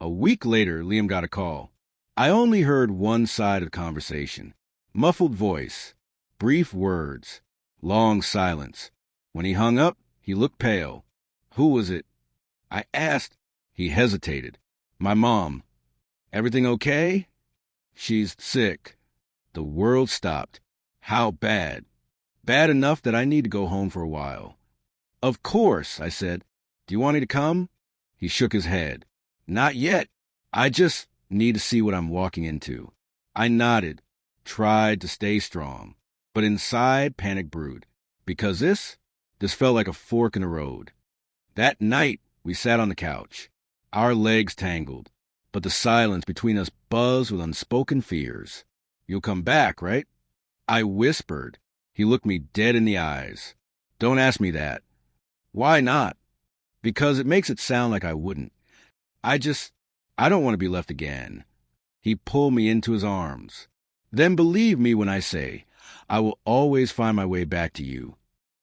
A week later, Liam got a call. I only heard one side of the conversation. Muffled voice, brief words, long silence. When he hung up, he looked pale. Who was it? I asked. He hesitated. My mom. Everything okay? She's sick. The world stopped. How bad? Bad enough that I need to go home for a while. Of course, I said. Do you want me to come? He shook his head. Not yet. I just need to see what I'm walking into. I nodded, tried to stay strong, but inside panic brewed. Because this felt like a fork in the road. That night, we sat on the couch, our legs tangled, but the silence between us buzzed with unspoken fears. You'll come back, right? I whispered. He looked me dead in the eyes. Don't ask me that. Why not? Because it makes it sound like I wouldn't. I don't want to be left again. He pulled me into his arms. Then believe me when I say, I will always find my way back to you.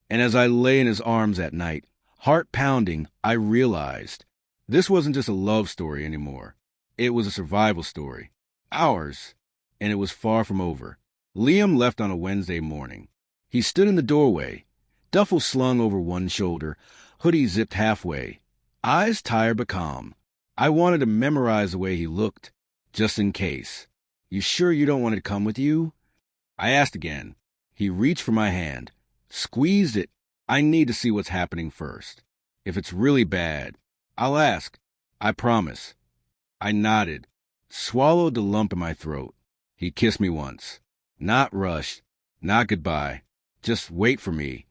And as I lay in his arms that night, heart pounding, I realized this wasn't just a love story anymore. It was a survival story. Ours. And it was far from over. Liam left on a Wednesday morning. He stood in the doorway, duffel slung over one shoulder, hoodie zipped halfway, eyes tired but calm. I wanted to memorize the way he looked, just in case. You sure you don't want it to come with you? I asked again. He reached for my hand, squeezed it. I need to see what's happening first. If it's really bad, I'll ask. I promise. I nodded, swallowed the lump in my throat. He kissed me once. Not rushed, not goodbye. Just wait for me.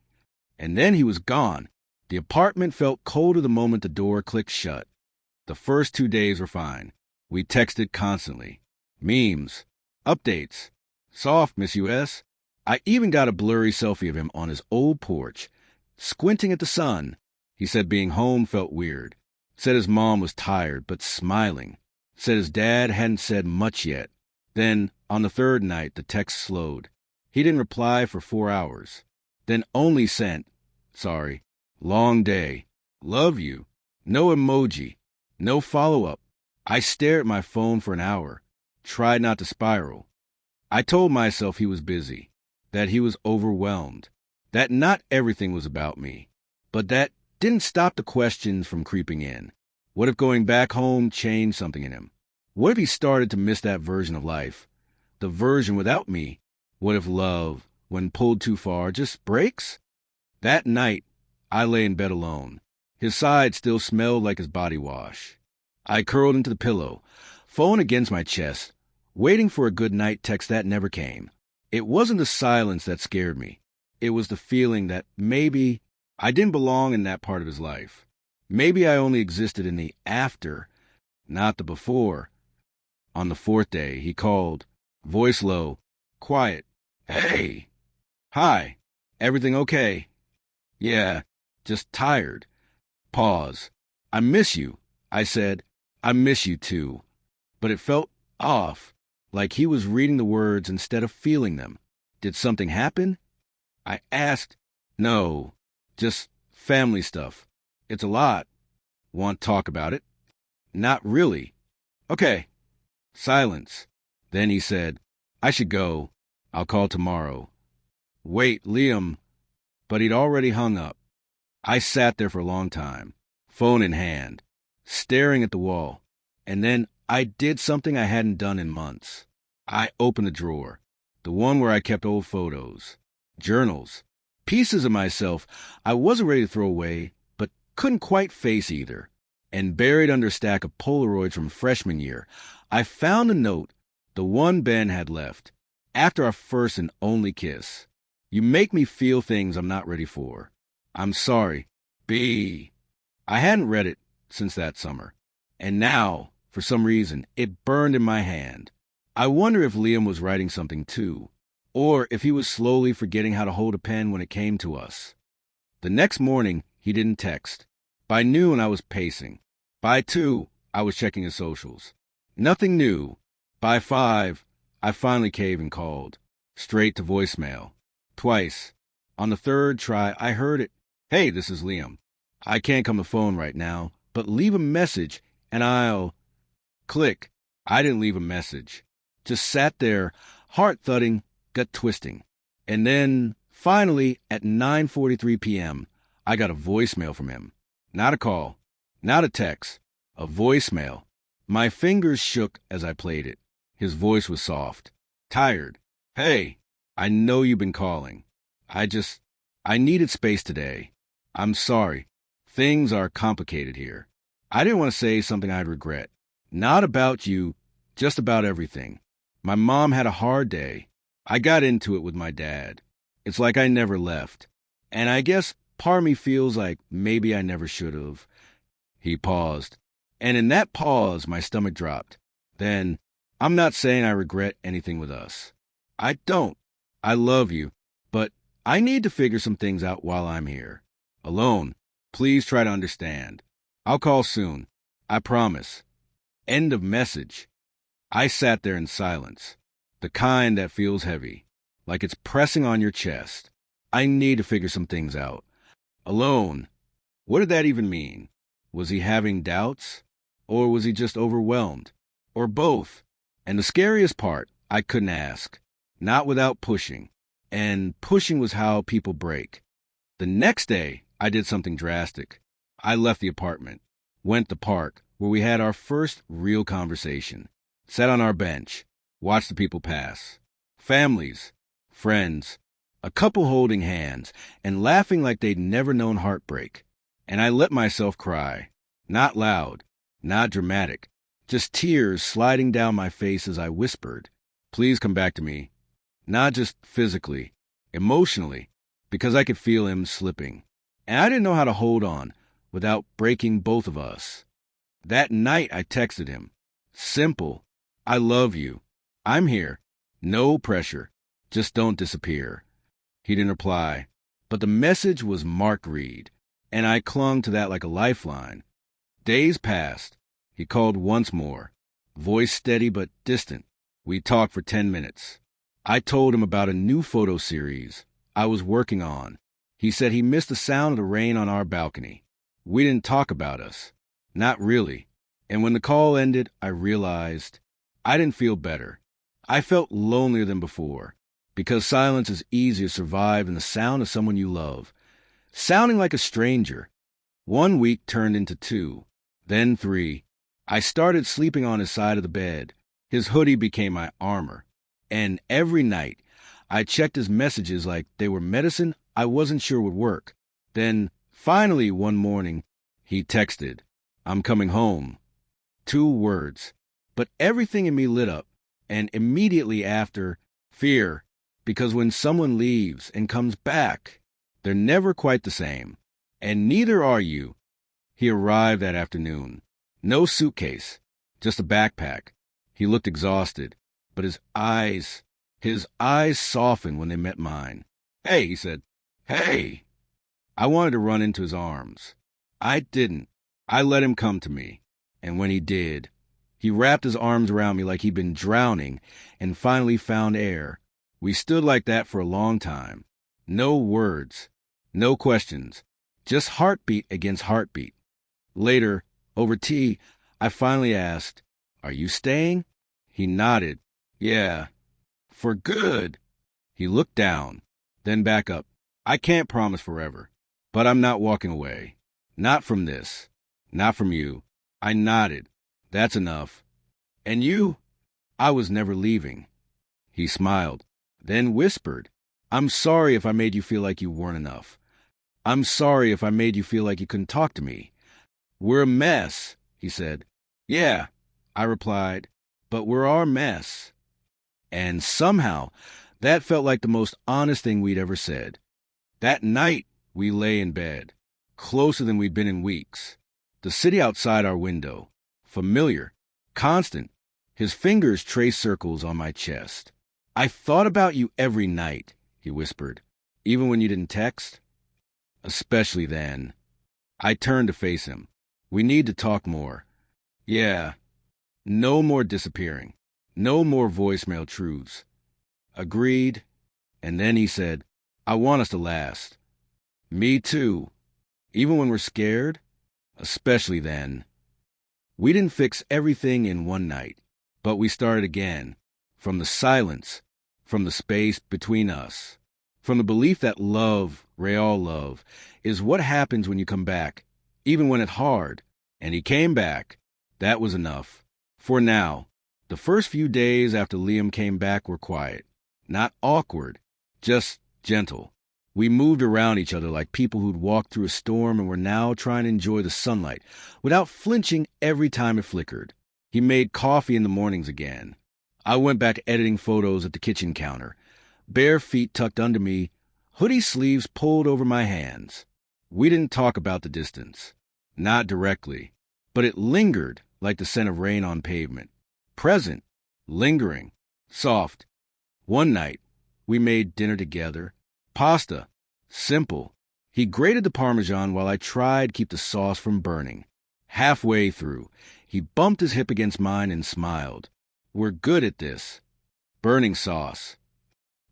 And then he was gone. The apartment felt colder the moment the door clicked shut. The first 2 days were fine. We texted constantly. Memes. Updates. Soft, Miss US. I even got a blurry selfie of him on his old porch, squinting at the sun. He said being home felt weird. Said his mom was tired, but smiling. Said his dad hadn't said much yet, Then, on the third night, the text slowed. He didn't reply for 4 hours. Then only sent, sorry, long day, love you, no emoji, no follow-up. I stared at my phone for an hour, tried not to spiral. I told myself he was busy, that he was overwhelmed, that not everything was about me. But that didn't stop the questions from creeping in. What if going back home changed something in him? What if he started to miss that version of life? The version without me? What if love, when pulled too far, just breaks? That night, I lay in bed alone. His side still smelled like his body wash. I curled into the pillow, phone against my chest, waiting for a good night text that never came. It wasn't the silence that scared me. It was the feeling that maybe I didn't belong in that part of his life. Maybe I only existed in the after, not the before. On the fourth day, he called, voice low, quiet. Hey. Hi. Everything okay? Yeah, just tired. Pause. I miss you. I said, I miss you too. But it felt off, like he was reading the words instead of feeling them. Did something happen? I asked. No, just family stuff. It's a lot. Want to talk about it? Not really. Okay. Silence. Then he said, I should go. I'll call tomorrow. Wait, Liam. But he'd already hung up. I sat there for a long time, phone in hand, staring at the wall. And then I did something I hadn't done in months. I opened the drawer, the one where I kept old photos, journals, pieces of myself I wasn't ready to throw away, but couldn't quite face either. And buried under a stack of Polaroids from freshman year, I found a note, the one Ben had left, after our first and only kiss. You make me feel things I'm not ready for. I'm sorry. B. I hadn't read it since that summer. And now, for some reason, it burned in my hand. I wonder if Liam was writing something too, or if he was slowly forgetting how to hold a pen when it came to us. The next morning, he didn't text. By noon, I was pacing. By 2, I was checking his socials. Nothing new. By 5, I finally caved and called. Straight to voicemail. Twice. On the third try, I heard it. Hey, this is Liam. I can't come to the phone right now, but leave a message and I'll... Click. I didn't leave a message. Just sat there, heart thudding, gut twisting. And then, finally, at 9:43 p.m., I got a voicemail from him. Not a call. Not a text. A voicemail. My fingers shook as I played it. His voice was soft. Tired. Hey, I know you've been calling. I needed space today. I'm sorry. Things are complicated here. I didn't want to say something I'd regret. Not about you, just about everything. My mom had a hard day. I got into it with my dad. It's like I never left. And I guess part of me feels like maybe I never should have. He paused. And in that pause, my stomach dropped. Then, I'm not saying I regret anything with us. I don't. I love you. But I need to figure some things out while I'm here. Alone. Please try to understand. I'll call soon. I promise. End of message. I sat there in silence. The kind that feels heavy. Like it's pressing on your chest. I need to figure some things out. Alone. What did that even mean? Was he having doubts? Or was he just overwhelmed? Or both? And the scariest part, I couldn't ask. Not without pushing. And pushing was how people break. The next day, I did something drastic. I left the apartment. Went to the park, where we had our first real conversation. Sat on our bench. Watched the people pass. Families. Friends. A couple holding hands and laughing like they'd never known heartbreak. And I let myself cry. Not loud. Not dramatic. Just tears sliding down my face as I whispered, please come back to me. Not just physically, emotionally, because I could feel him slipping. And I didn't know how to hold on without breaking both of us. That night I texted him. Simple. I love you. I'm here. No pressure. Just don't disappear. He didn't reply, but the message was marked read, and I clung to that like a lifeline. Days passed. He called once more, voice steady but distant. We talked for 10 minutes. I told him about a new photo series I was working on. He said he missed the sound of the rain on our balcony. We didn't talk about us. Not really. And when the call ended, I realized I didn't feel better. I felt lonelier than before, because silence is easier to survive than the sound of someone you love. Sounding like a stranger. 1 week turned into 2, then 3. I started sleeping on his side of the bed. His hoodie became my armor. And every night, I checked his messages like they were medicine I wasn't sure would work. Then, finally, one morning, he texted, "I'm coming home." 2 words. But everything in me lit up. And immediately after, fear. Because when someone leaves and comes back, they're never quite the same. And neither are you. He arrived that afternoon. No suitcase, just a backpack. He looked exhausted, but his eyes softened when they met mine. "Hey," he said. "Hey." I wanted to run into his arms. I didn't. I let him come to me. And when he did, he wrapped his arms around me like he'd been drowning and finally found air. We stood like that for a long time. No words, no questions, just heartbeat against heartbeat. Later, over tea, I finally asked, "Are you staying?" He nodded. "Yeah." "For good." He looked down, then back up. "I can't promise forever, but I'm not walking away. Not from this. Not from you." I nodded. "That's enough." "And you?" "I was never leaving." He smiled, then whispered, "I'm sorry if I made you feel like you weren't enough. I'm sorry if I made you feel like you couldn't talk to me." "We're a mess," he said. "Yeah," I replied, "but we're our mess." And somehow, that felt like the most honest thing we'd ever said. That night, we lay in bed, closer than we'd been in weeks. The city outside our window, familiar, constant. His fingers traced circles on my chest. "I thought about you every night," he whispered. "Even when you didn't text?" "Especially then." I turned to face him. "We need to talk more." "Yeah." "No more disappearing. No more voicemail truths." "Agreed." And then he said, "I want us to last." "Me too. Even when we're scared?" "Especially then." We didn't fix everything in one night, but we started again. From the silence, from the space between us, from the belief that love, real love, is what happens when you come back, even when it's hard. And he came back. That was enough. For now. The first few days after Liam came back were quiet. Not awkward, just gentle. We moved around each other like people who'd walked through a storm and were now trying to enjoy the sunlight without flinching every time it flickered. He made coffee in the mornings again. I went back editing photos at the kitchen counter, bare feet tucked under me, hoodie sleeves pulled over my hands. We didn't talk about the distance. Not directly, but it lingered like the scent of rain on pavement. Present, lingering, soft. One night, we made dinner together. Pasta. Simple. He grated the Parmesan while I tried to keep the sauce from burning. Halfway through, he bumped his hip against mine and smiled. "We're good at this." Burning sauce.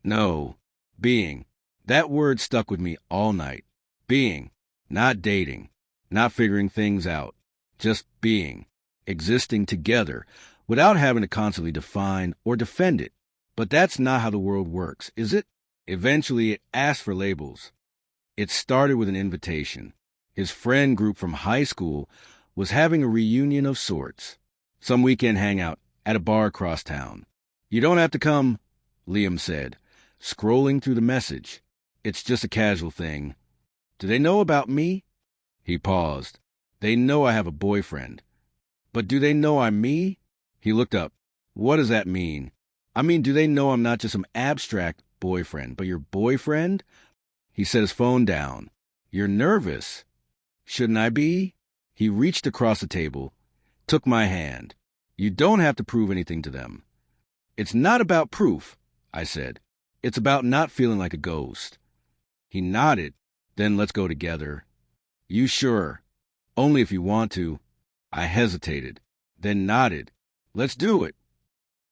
No. Being. That word stuck with me all night. Being. Not dating. Not figuring things out. Just being. Existing together without having to constantly define or defend it. But that's not how the world works, is it? Eventually, it asked for labels. It started with an invitation. His friend group from high school was having a reunion of sorts. Some weekend hangout at a bar across town. "You don't have to come," Liam said, scrolling through the message. "It's just a casual thing." "Do they know about me?" He paused. "They know I have a boyfriend. But do they know I'm me?" He looked up. "What does that mean?" "I mean, do they know I'm not just some abstract boyfriend, but your boyfriend?" He set his phone down. "You're nervous." "Shouldn't I be?" He reached across the table, took my hand. "You don't have to prove anything to them." "It's not about proof," I said. "It's about not feeling like a ghost." He nodded. "Then let's go together." "You sure?" "Only if you want to." I hesitated, then nodded. "Let's do it."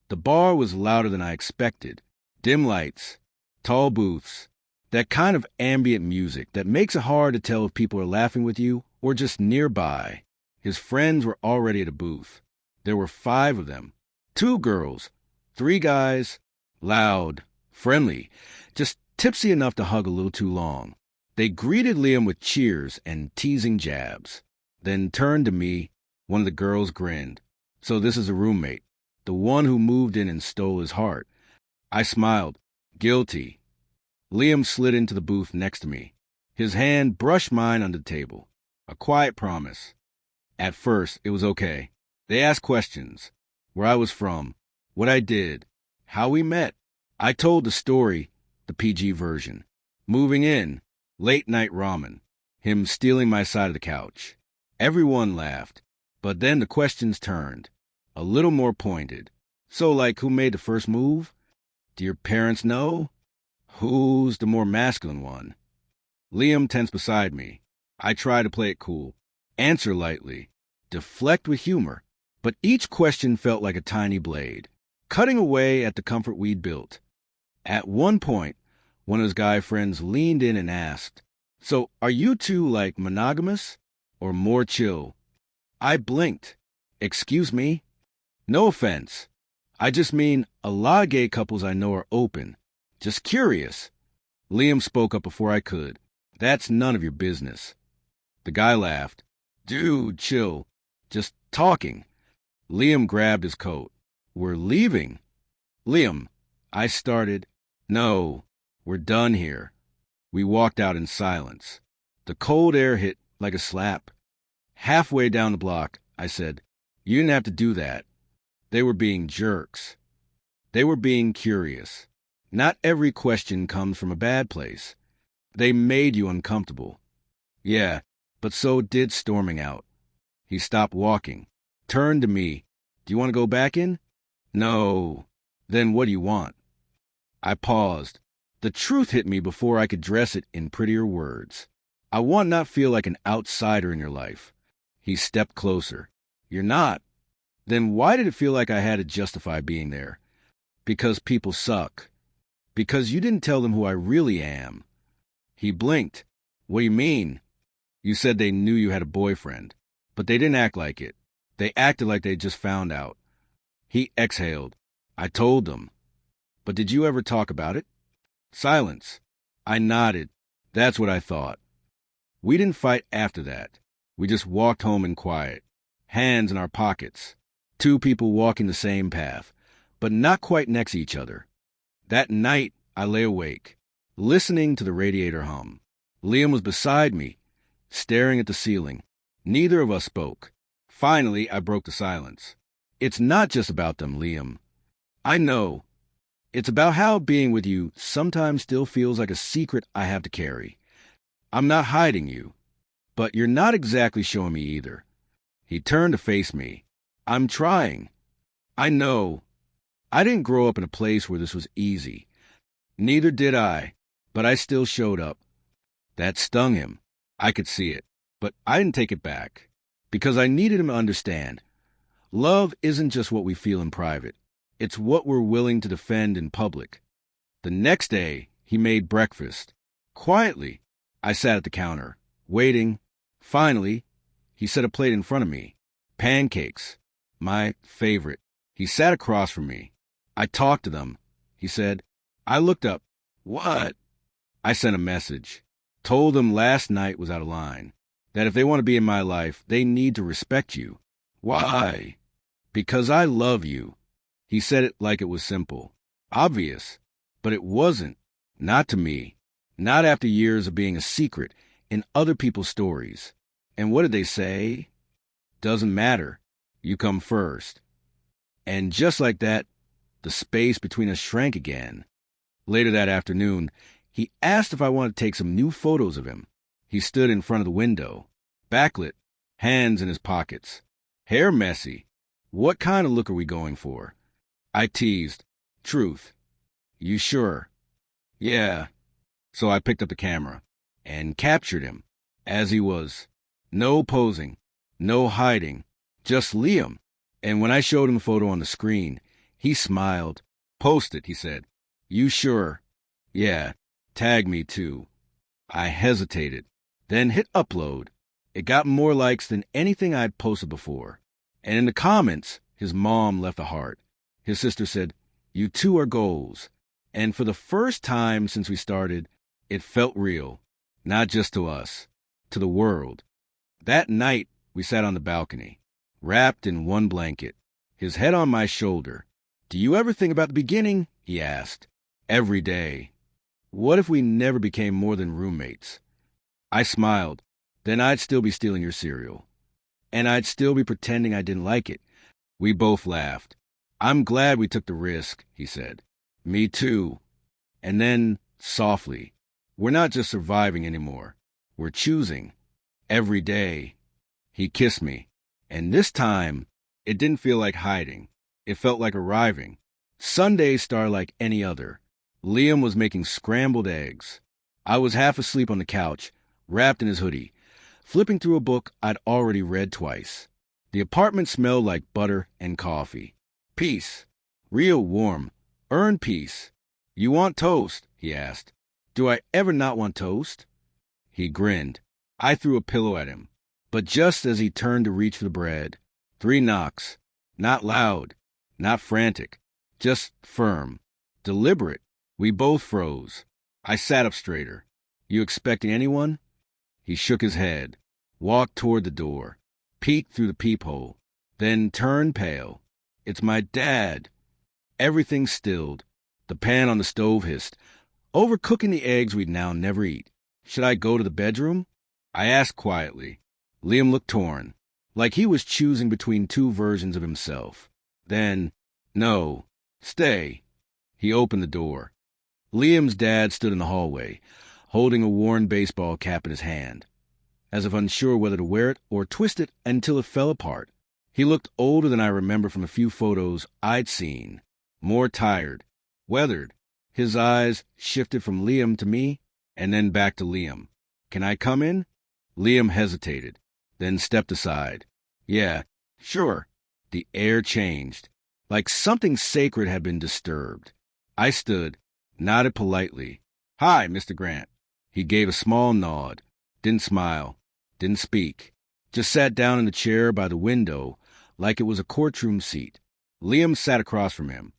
The bar was louder than I expected. Dim lights, tall booths, that kind of ambient music that makes it hard to tell if people are laughing with you or just nearby. His friends were already at a booth. There were 5 of them. 2 girls, 3 guys, loud, friendly, just tipsy enough to hug a little too long. They greeted Liam with cheers and teasing jabs, then turned to me. One of the girls grinned. So this is a roommate, the one who moved in and stole his heart. I smiled, guilty. Liam slid into the booth next to me. His hand brushed mine under the table. A quiet promise. At first, it was okay. They asked questions. Where I was from, what I did, how we met. I told the story, the PG version. Moving in, late night ramen, him stealing my side of the couch. Everyone laughed, but then the questions turned, a little more pointed. So like, who made the first move? Do your parents know? Who's the more masculine one? Liam tensed beside me. I tried to play it cool, answer lightly, deflect with humor, but each question felt like a tiny blade, cutting away at the comfort we'd built. At one point, one of his guy friends leaned in and asked, "So are you two like monogamous or more chill?" I blinked. Excuse me? No offense. I just mean a lot of gay couples I know are open. Just curious. Liam spoke up before I could. That's none of your business. The guy laughed. Dude, chill. Just talking. Liam grabbed his coat. We're leaving. Liam, I started. No, we're done here. We walked out in silence. The cold air hit like a slap. Halfway down the block, I said, you didn't have to do that. They were being jerks. They were being curious. Not every question comes from a bad place. They made you uncomfortable. Yeah, but so did storming out. He stopped walking, turned to me. Do you want to go back in? No. Then what do you want? I paused. The truth hit me before I could dress it in prettier words. I want not feel like an outsider in your life. He stepped closer. You're not. Then why did it feel like I had to justify being there? Because people suck. Because you didn't tell them who I really am. He blinked. What do you mean? You said they knew you had a boyfriend, but they didn't act like it. They acted like they just found out. He exhaled. I told them. But did you ever talk about it? Silence. I nodded. That's what I thought. We didn't fight after that. We just walked home in quiet, hands in our pockets. 2 people walking the same path, but not quite next to each other. That night, I lay awake, listening to the radiator hum. Liam was beside me, staring at the ceiling. Neither of us spoke. Finally, I broke the silence. It's not just about them, Liam. I know. It's about how being with you sometimes still feels like a secret I have to carry. I'm not hiding you, but you're not exactly showing me either. He turned to face me. I'm trying. I know. I didn't grow up in a place where this was easy. Neither did I, but I still showed up. That stung him. I could see it, but I didn't take it back, because I needed him to understand. Love isn't just what we feel in private. It's what we're willing to defend in public. The next day, he made breakfast. Quietly, I sat at the counter, waiting. Finally, he set a plate in front of me. Pancakes. My favorite. He sat across from me. I talked to them. He said, I looked up. What? I sent a message. Told them last night was out of line. That if they want to be in my life, they need to respect you. Why? Because I love you. He said it like it was simple. Obvious. But it wasn't. Not to me. Not after years of being a secret in other people's stories. And what did they say? Doesn't matter. You come first. And just like that, the space between us shrank again. Later that afternoon, he asked if I wanted to take some new photos of him. He stood in front of the window, backlit, hands in his pockets. Hair messy. What kind of look are we going for? I teased. Truth. You sure? Yeah. So I picked up the camera and captured him as he was. No posing, no hiding, just Liam. And when I showed him the photo on the screen, He smiled. Post it, he said. You sure? Yeah. Tag me too. I hesitated, then hit upload. It got more likes than anything I'd posted before. And in the comments, his mom left a heart. His sister said, "You two are goals." And for the first time since we started, it felt real. Not just to us, to the world. That night, we sat on the balcony, wrapped in one blanket, his head on my shoulder. "Do you ever think about the beginning?" he asked. "Every day. What if we never became more than roommates?" I smiled. Then I'd still be stealing your cereal. And I'd still be pretending I didn't like it. We both laughed. "I'm glad we took the risk," he said. "Me too." And then, softly, "We're not just surviving anymore. We're choosing. Every day." He kissed me. And this time, it didn't feel like hiding. It felt like arriving. Sundays started like any other. Liam was making scrambled eggs. I was half asleep on the couch, wrapped in his hoodie, flipping through a book I'd already read twice. The apartment smelled like butter and coffee. Peace. Real warm. Earned peace. "You want toast?" he asked. "Do I ever not want toast?" He grinned. I threw a pillow at him. But just as he turned to reach for the bread, 3 knocks. Not loud. Not frantic. Just firm. Deliberate. We both froze. I sat up straighter. "You expecting anyone?" He shook his head, walked toward the door, peeked through the peephole, then turned pale. "It's my dad." Everything stilled. The pan on the stove hissed, overcooking the eggs we'd now never eat. "Should I go to the bedroom?" I asked quietly. Liam looked torn, like he was choosing between 2 versions of himself. Then, "No, stay." He opened the door. Liam's dad stood in the hallway, holding a worn baseball cap in his hand, as if unsure whether to wear it or twist it until it fell apart. He looked older than I remember from a few photos I'd seen, more tired, weathered. His eyes shifted from Liam to me, and then back to Liam. "Can I come in?" Liam hesitated, then stepped aside. "Yeah, sure." The air changed, like something sacred had been disturbed. I stood, nodded politely. "Hi, Mr. Grant." He gave a small nod, didn't smile, didn't speak, just sat down in the chair by the window like it was a courtroom seat. Liam sat across from him.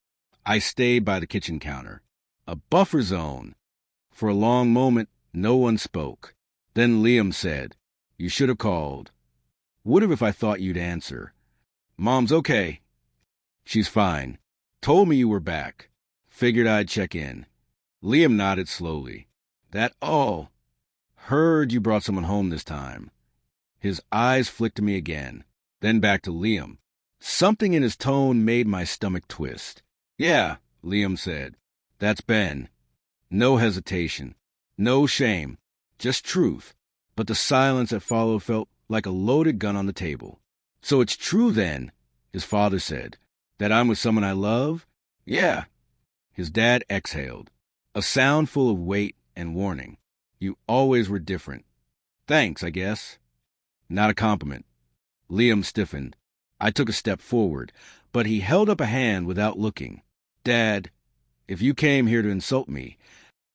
I stayed by the kitchen counter. A buffer zone. For a long moment, no one spoke. Then Liam said, "You should have called." "Would have if I thought you'd answer." "Mom's okay." "She's fine. Told me you were back. Figured I'd check in." Liam nodded slowly. "That all? Heard you brought someone home this time." His eyes flicked to me again, then back to Liam. Something in his tone made my stomach twist. "Yeah," Liam said. "That's Ben." No hesitation. No shame. Just truth. But the silence that followed felt like a loaded gun on the table. "So it's true then," his father said, "that I'm with someone I love?" "Yeah." His dad exhaled, a sound full of weight and warning. "You always were different." "Thanks, I guess." Not a compliment. Liam stiffened. I took a step forward, but he held up a hand without looking. "Dad, if you came here to insult me,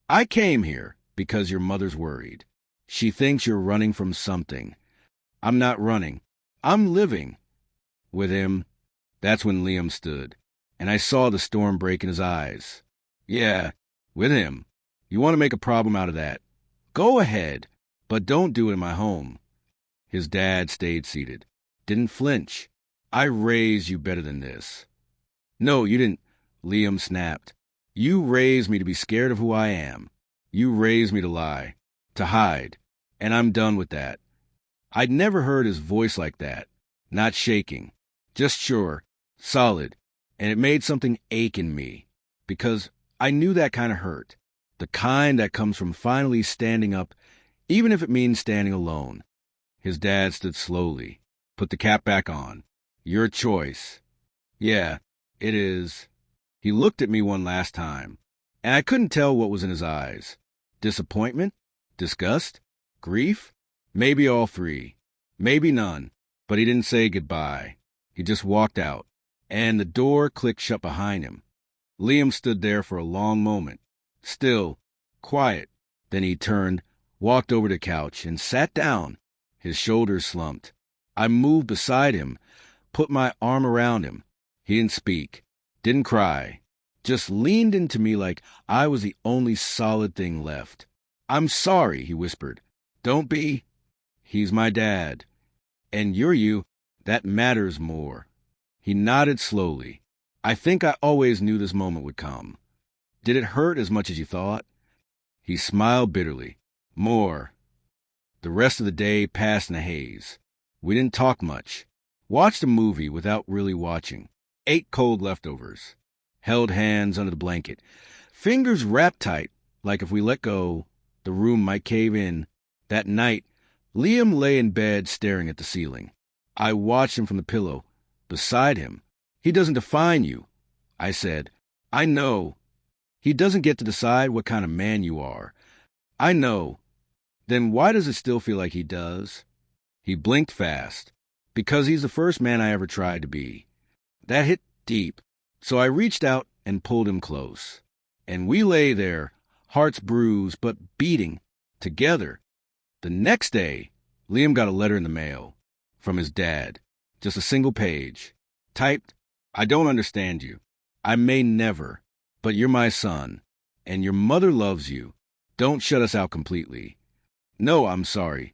I came here because your mother's worried. She thinks you're running from something. I'm not running. I'm living." With him. That's when Liam stood, and I saw the storm break in his eyes. "Yeah, with him. You want to make a problem out of that? Go ahead, but don't do it in my home." His dad stayed seated. Didn't flinch. "I raised you better than this." "No, you didn't," Liam snapped. "You raised me to be scared of who I am. You raised me to lie, to hide, and I'm done with that." I'd never heard his voice like that, not shaking, just sure, solid, and it made something ache in me, because I knew that kind of hurt, the kind that comes from finally standing up, even if it means standing alone. His dad stood slowly, put the cap back on. "Your choice." "Yeah, it is." He looked at me one last time, and I couldn't tell what was in his eyes. Disappointment? Disgust? Grief? Maybe all 3. Maybe none. But he didn't say goodbye. He just walked out. and the door clicked shut behind him. Liam stood there for a long moment, still, quiet. Then he turned, walked over to the couch, and sat down, his shoulders slumped. I moved beside him, put my arm around him. He didn't speak, didn't cry, just leaned into me like I was the only solid thing left. "I'm sorry," he whispered. "Don't be. He's my dad. And you're you. That matters more." He nodded slowly. "I think I always knew this moment would come." "Did it hurt as much as you thought?" He smiled bitterly. "More." The rest of the day passed in a haze. We didn't talk much. Watched a movie without really watching. Ate cold leftovers. Held hands under the blanket. Fingers wrapped tight, like if we let go, the room might cave in. That night, Liam lay in bed staring at the ceiling. I watched him from the pillow. Beside him. "He doesn't define you," I said. "I know. He doesn't get to decide what kind of man you are." "I know." "Then why does it still feel like he does?" He blinked fast. "Because he's the first man I ever tried to be." That hit deep, so I reached out and pulled him close. And we lay there, hearts bruised but beating, together. The next day, Liam got a letter in the mail from his dad. Just a single page. Typed, "I don't understand you. I may never, but you're my son, and your mother loves you. Don't shut us out completely. No, I'm sorry.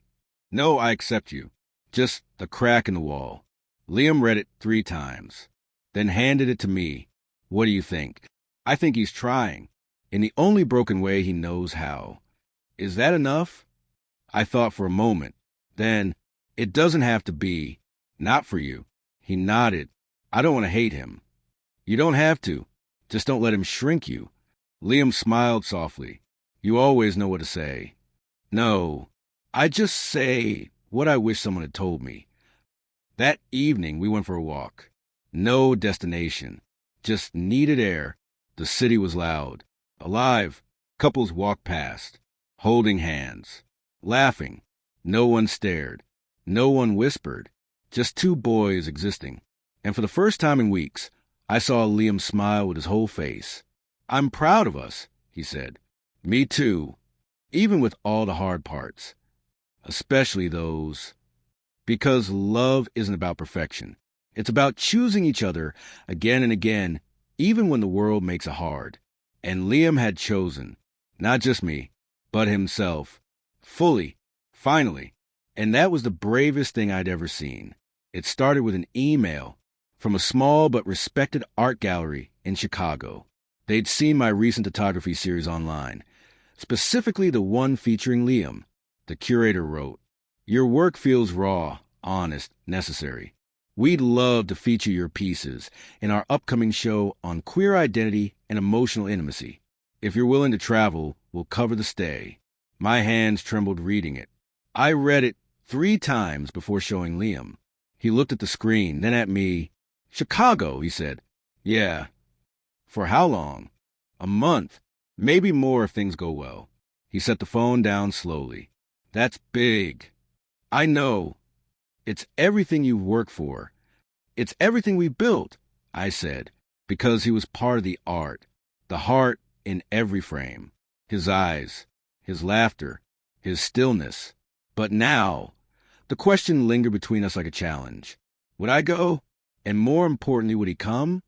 No, I accept you. Just a crack in the wall." Liam read it 3 times, then handed it to me. "What do you think?" "I think he's trying, in the only broken way he knows how." "Is that enough?" I thought for a moment. Then, "It doesn't have to be. Not for you." He nodded. "I don't want to hate him." "You don't have to. Just don't let him shrink you." Liam smiled softly. "You always know what to say." "No, I just say what I wish someone had told me." That evening, we went for a walk. No destination, just needed air. The city was loud, alive. Couples walked past, holding hands, laughing. No one stared. No one whispered. Just 2 boys existing. And for the first time in weeks, I saw Liam smile with his whole face. "I'm proud of us," he said. "Me too, even with all the hard parts. Especially those. Because love isn't about perfection. It's about choosing each other again and again, even when the world makes it hard." And Liam had chosen, not just me, but himself. Fully. Finally. And that was the bravest thing I'd ever seen. It started with an email from a small but respected art gallery in Chicago. They'd seen my recent photography series online, specifically the one featuring Liam. The curator wrote, "Your work feels raw, honest, necessary. We'd love to feature your pieces in our upcoming show on queer identity and emotional intimacy. If you're willing to travel, we'll cover the stay." My hands trembled reading it. I read it 3 times before showing Liam. He looked at the screen, then at me. "Chicago," he said. "Yeah." "For how long?" "A month. Maybe more if things go well." He set the phone down slowly. "That's big." "I know. It's everything you've worked for. It's everything we built," I said, because he was part of the art, the heart in every frame, his eyes, his laughter, his stillness. But now, the question lingered between us like a challenge. Would I go? And more importantly, would he come?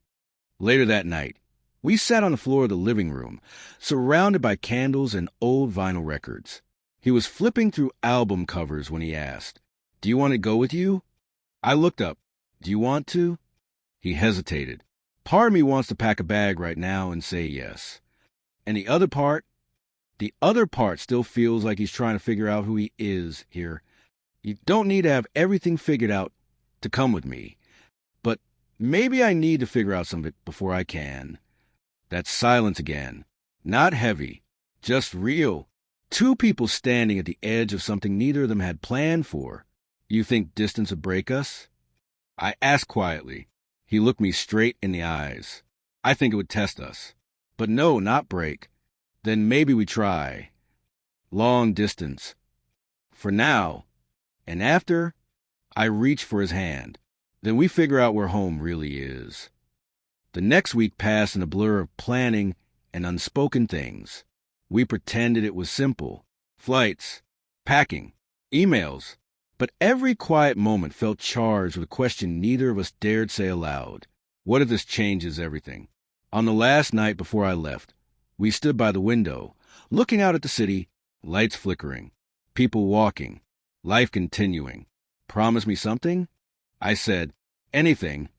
Later that night, we sat on the floor of the living room, surrounded by candles and old vinyl records. He was flipping through album covers when he asked, "Do you want to go with you?" I looked up. "Do you want to?" He hesitated. Part of me wants to pack a bag right now and say yes. And the other part still feels like he's trying to figure out who he is here. You don't need to have everything figured out to come with me. But maybe I need to figure out some of it before I can. That silence again. Not heavy, just real. 2 people standing at the edge of something neither of them had planned for. "You think distance would break us?" I asked quietly. He looked me straight in the eyes. "I think it would test us. But no, not break. Then maybe we try. Long distance. For now. And after, I reach for his hand. Then we figure out where home really is." The next week passed in a blur of planning and unspoken things. We pretended it was simple. Flights, packing, emails. But every quiet moment felt charged with a question neither of us dared say aloud. What if this changes everything? On the last night before I left, we stood by the window, looking out at the city, lights flickering, people walking, life continuing. Promise me something? I said, anything.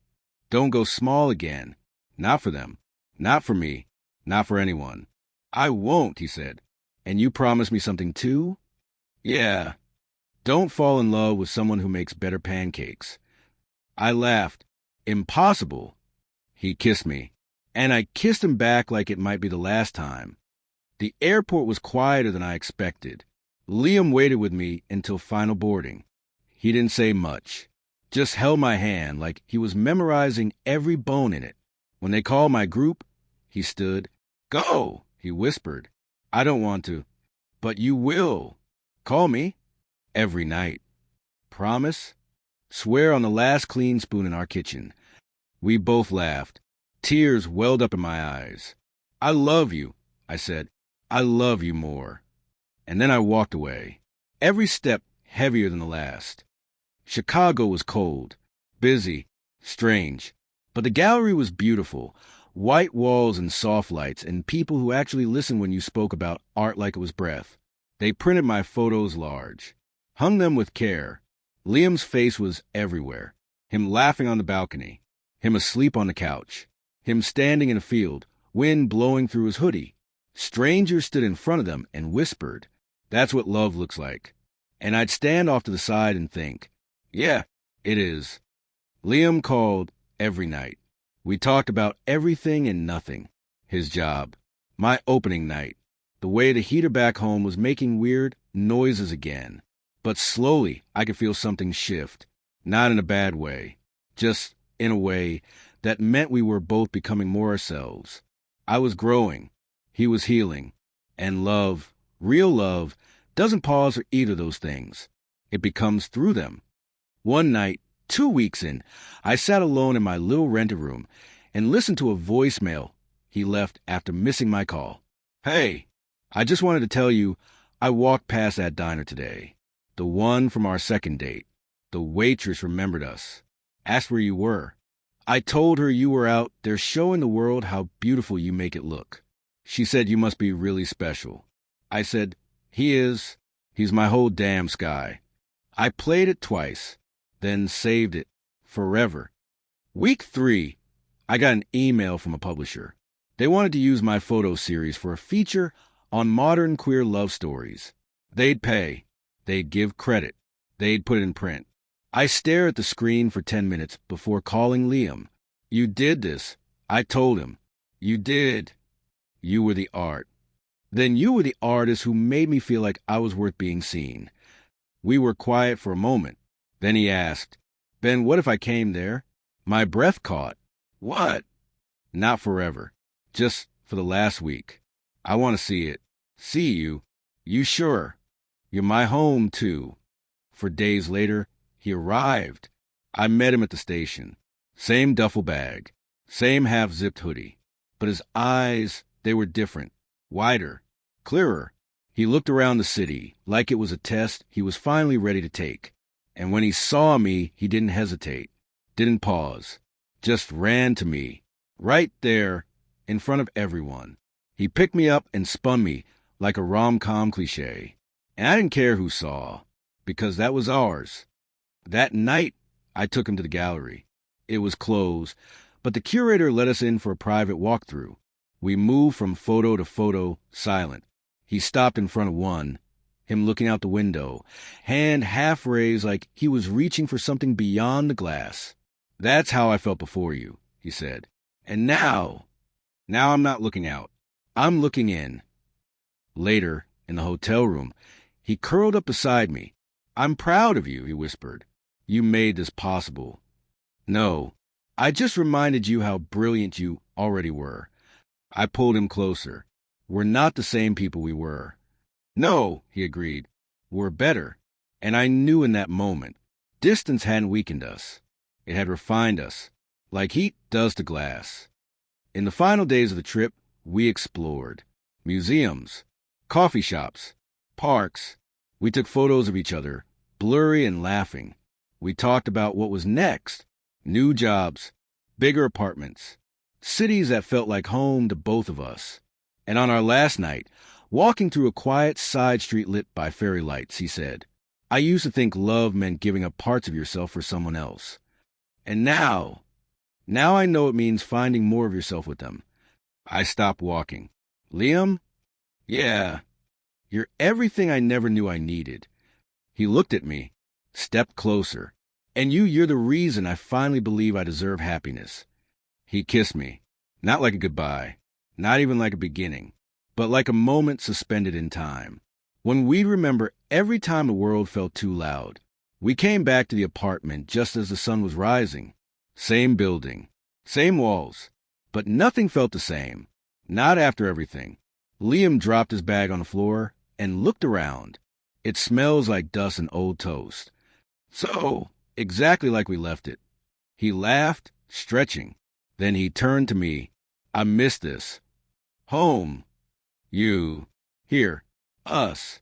Don't go small again. Not for them. Not for me. Not for anyone. I won't, he said. And you promise me something too? Yeah. Don't fall in love with someone who makes better pancakes. I laughed. Impossible. He kissed me, and I kissed him back like it might be the last time. The airport was quieter than I expected. Liam waited with me until final boarding. He didn't say much, just held my hand like he was memorizing every bone in it. When they called my group, he stood. Go, he whispered. I don't want to, but you will. Call me. Every night. Promise? Swear on the last clean spoon in our kitchen. We both laughed. Tears welled up in my eyes. I love you, I said. I love you more. And then I walked away. Every step heavier than the last. Chicago was cold, busy, strange. But the gallery was beautiful. White walls and soft lights and people who actually listened when you spoke about art like it was breath. They printed my photos large. Hung them with care. Liam's face was everywhere. Him laughing on the balcony. Him asleep on the couch. Him standing in a field, wind blowing through his hoodie. Strangers stood in front of them and whispered. That's what love looks like. And I'd stand off to the side and think, yeah, it is. Liam called every night. We talked about everything and nothing. His job. My opening night. The way the heater back home was making weird noises again. But slowly, I could feel something shift. Not in a bad way. Just in a way that meant we were both becoming more ourselves. I was growing. He was healing. And love, real love, doesn't pause for either of those things. It becomes through them. One night, 2 weeks in, I sat alone in my little rented room and listened to a voicemail he left after missing my call. Hey, I just wanted to tell you I walked past that diner today. The one from our second date. The waitress remembered us. Asked where you were. I told her you were out there showing the world how beautiful you make it look. She said you must be really special. I said, he is. He's my whole damn sky. I played it twice, then saved it forever. Week 3, I got an email from a publisher. They wanted to use my photo series for a feature on modern queer love stories. They'd pay. They'd give credit. They'd put it in print. I stared at the screen for 10 minutes before calling Liam. You did this. I told him. You did. You were the art. Then you were the artist who made me feel like I was worth being seen. We were quiet for a moment. Then he asked, Ben, what if I came there? My breath caught. What? Not forever. Just for the last week. I want to see it. See you. You sure? You're my home, too. For days later, he arrived. I met him at the station. Same duffel bag. Same half-zipped hoodie. But his eyes, they were different. Wider. Clearer. He looked around the city like it was a test he was finally ready to take. And when he saw me, he didn't hesitate. Didn't pause. Just ran to me. Right there, in front of everyone. He picked me up and spun me like a rom-com cliche. And I didn't care who saw, because that was ours. That night, I took him to the gallery. It was closed, but the curator let us in for a private walkthrough. We moved from photo to photo, silent. He stopped in front of one, him looking out the window, hand half raised like he was reaching for something beyond the glass. That's how I felt before you, he said. And now I'm not looking out. I'm looking in. Later, in the hotel room, he curled up beside me. I'm proud of you, he whispered. You made this possible. No, I just reminded you how brilliant you already were. I pulled him closer. We're not the same people we were. No, he agreed. We're better. And I knew in that moment, distance hadn't weakened us. It had refined us, like heat does to glass. In the final days of the trip, we explored museums, coffee shops, parks. We took photos of each other, blurry and laughing. We talked about what was next, new jobs, bigger apartments, cities that felt like home to both of us. And on our last night, walking through a quiet side street lit by fairy lights, he said, I used to think love meant giving up parts of yourself for someone else. And now I know it means finding more of yourself with them. I stopped walking. Liam? Yeah, you're everything I never knew I needed. He looked at me, stepped closer. And you're the reason I finally believe I deserve happiness. He kissed me, not like a goodbye, not even like a beginning, but like a moment suspended in time. When we'd remember every time the world felt too loud. We came back to the apartment just as the sun was rising. Same building, same walls, but nothing felt the same. Not after everything. Liam dropped his bag on the floor and looked around. It smells like dust and old toast. So, exactly like we left it. He laughed, stretching. Then he turned to me. I miss this. Home. You. Here. Us.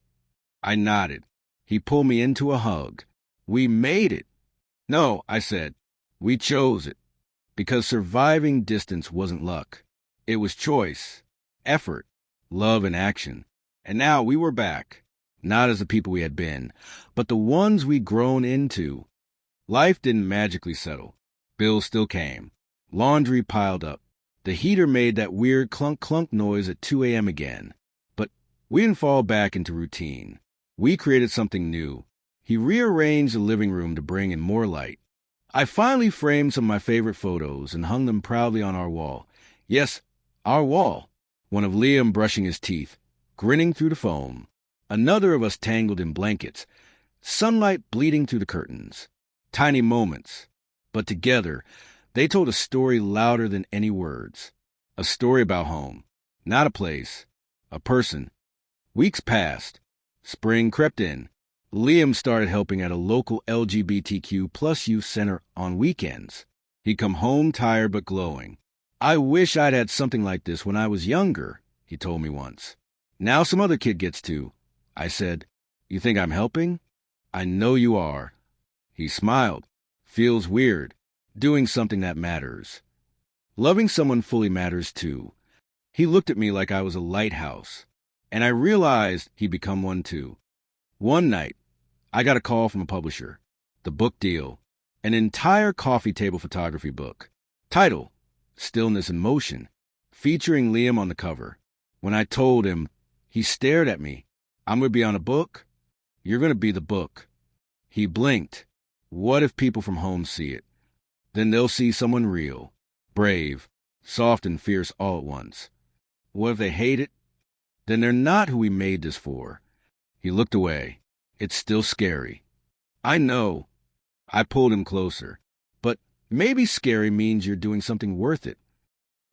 I nodded. He pulled me into a hug. We made it. No, I said. We chose it. Because surviving distance wasn't luck. It was choice, effort, love, and action. And now we were back. Not as the people we had been, but the ones we'd grown into. Life didn't magically settle. Bills still came. Laundry piled up. The heater made that weird clunk-clunk noise at 2 a.m. again. But we didn't fall back into routine. We created something new. He rearranged the living room to bring in more light. I finally framed some of my favorite photos and hung them proudly on our wall. Yes, our wall. One of Liam brushing his teeth, grinning through the foam. Another of us tangled in blankets. Sunlight bleeding through the curtains. Tiny moments. But together, they told a story louder than any words. A story about home. Not a place. A person. Weeks passed. Spring crept in. Liam started helping at a local LGBTQ plus youth center on weekends. He'd come home tired but glowing. I wish I'd had something like this when I was younger, he told me once. Now some other kid gets to. I said, You think I'm helping? I know you are. He smiled. Feels weird. Doing something that matters. Loving someone fully matters too. He looked at me like I was a lighthouse. And I realized he'd become one too. One night, I got a call from a publisher. The book deal. An entire coffee table photography book. Title, Stillness in Motion. Featuring Liam on the cover. When I told him, he stared at me. I'm going to be on a book? You're going to be the book. He blinked. What if people from home see it? Then they'll see someone real, brave, soft and fierce all at once. What if they hate it? Then they're not who we made this for. He looked away. It's still scary. I know. I pulled him closer. But maybe scary means you're doing something worth it.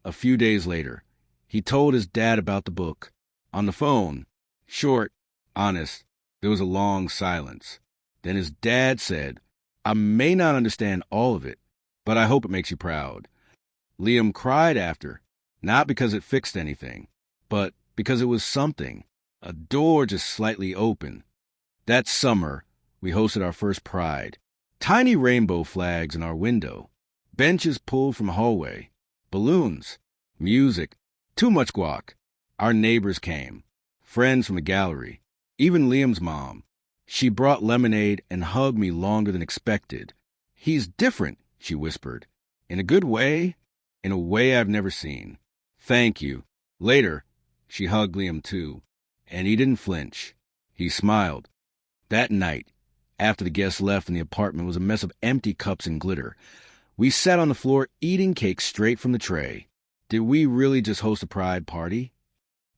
A few days later, he told his dad about the book. On the phone. Short, honest. There was a long silence. Then his dad said, I may not understand all of it, but I hope it makes you proud. Liam cried after, not because it fixed anything, but because it was something. A door just slightly open. That summer, we hosted our first Pride. Tiny rainbow flags in our window. Benches pulled from hallway. Balloons. Music. Too much guac. Our neighbors came. Friends from the gallery. Even Liam's mom. She brought lemonade and hugged me longer than expected. He's different, she whispered. In a good way? In a way I've never seen. Thank you. Later, she hugged Liam too. And he didn't flinch. He smiled. That night, after the guests left and the apartment was a mess of empty cups and glitter, we sat on the floor eating cake straight from the tray. Did we really just host a pride party?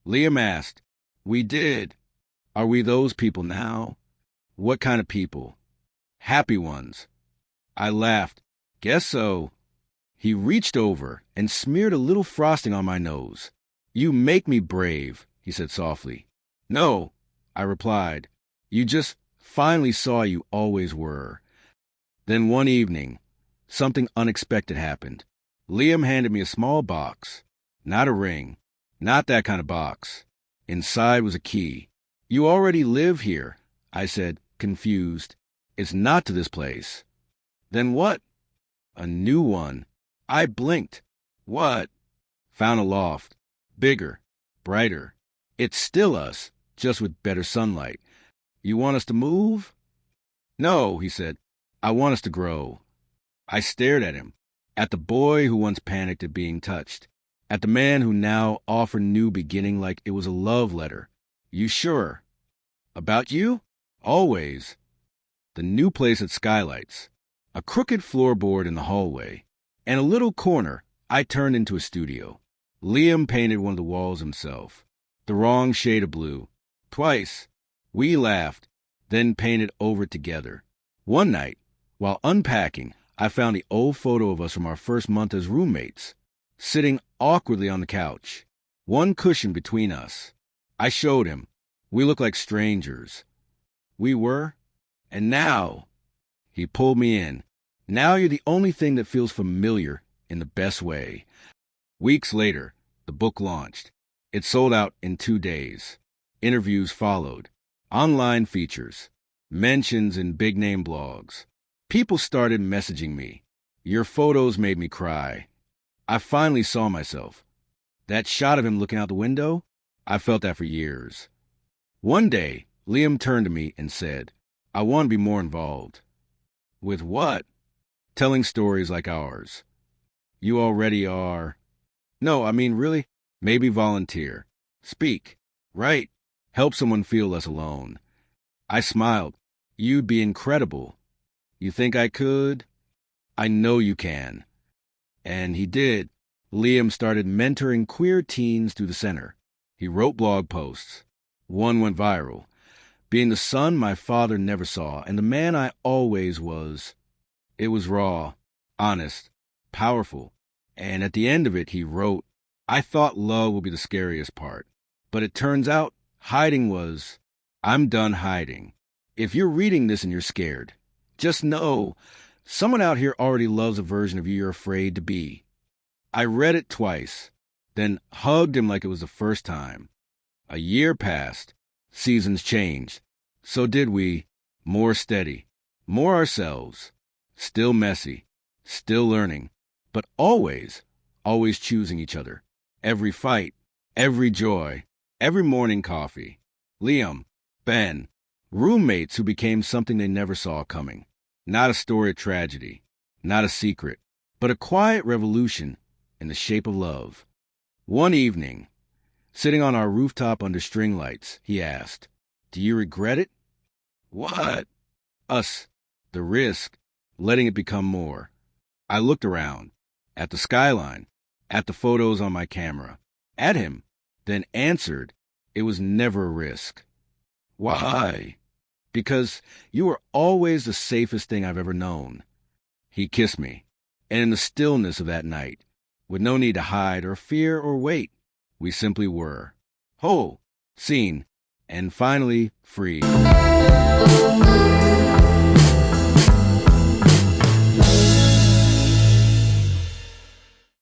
Liam asked. We did. Are we those people now? What kind of people? Happy ones. I laughed. Guess so. He reached over and smeared a little frosting on my nose. You make me brave, he said softly. No, I replied. You just finally saw you always were. Then one evening, something unexpected happened. Liam handed me a small box. Not a ring. Not that kind of box. Inside was a key. You already live here, I said, confused. It's not to this place. Then what? A new one. I blinked. What? Found a loft. Bigger. Brighter. It's still us, just with better sunlight. You want us to move? No, he said. I want us to grow. I stared at him. At the boy who once panicked at being touched. At the man who now offered new beginning like it was a love letter. You sure? About you? Always. The new place at Skylights. A crooked floorboard in the hallway. And a little corner I turned into a studio. Liam painted one of the walls himself. The wrong shade of blue. Twice. We laughed, then painted over it together. One night, while unpacking, I found the old photo of us from our first month as roommates, sitting awkwardly on the couch, one cushion between us. I showed him. We looked like strangers. We were. And now, he pulled me in. Now you're the only thing that feels familiar in the best way. Weeks later, the book launched. It sold out in 2 days. Interviews followed. Online features. Mentions in big-name blogs. People started messaging me. Your photos made me cry. I finally saw myself. That shot of him looking out the window, I felt that for years. One day, Liam turned to me and said, I want to be more involved. With what? Telling stories like ours. You already are. No, I mean really, maybe volunteer. Speak. Write. Help someone feel less alone. I smiled. You'd be incredible. You think I could? I know you can. And he did. Liam started mentoring queer teens through the center. He wrote blog posts. One went viral. Being the son my father never saw and the man I always was. It was raw, honest, powerful. And at the end of it, he wrote, I thought love would be the scariest part. But it turns out hiding was. I'm done hiding. If you're reading this and you're scared, just know someone out here already loves a version of you you're afraid to be. I read it twice, then hugged him like it was the first time. A year passed. Seasons changed. So did we. More steady. More ourselves. Still messy. Still learning. But always choosing each other. Every fight. Every joy. Every morning coffee. Liam. Ben. Roommates who became something they never saw coming. Not a story of tragedy. Not a secret. But a quiet revolution in the shape of love. One evening, sitting on our rooftop under string lights, he asked, Do you regret it? What? Us. The risk. Letting it become more. I looked around. At the skyline. At the photos on my camera. At him. Then answered, It was never a risk. Why? Because you were always the safest thing I've ever known. He kissed me. And in the stillness of that night, with no need to hide or fear or wait, we simply were. Whole, seen, and finally free.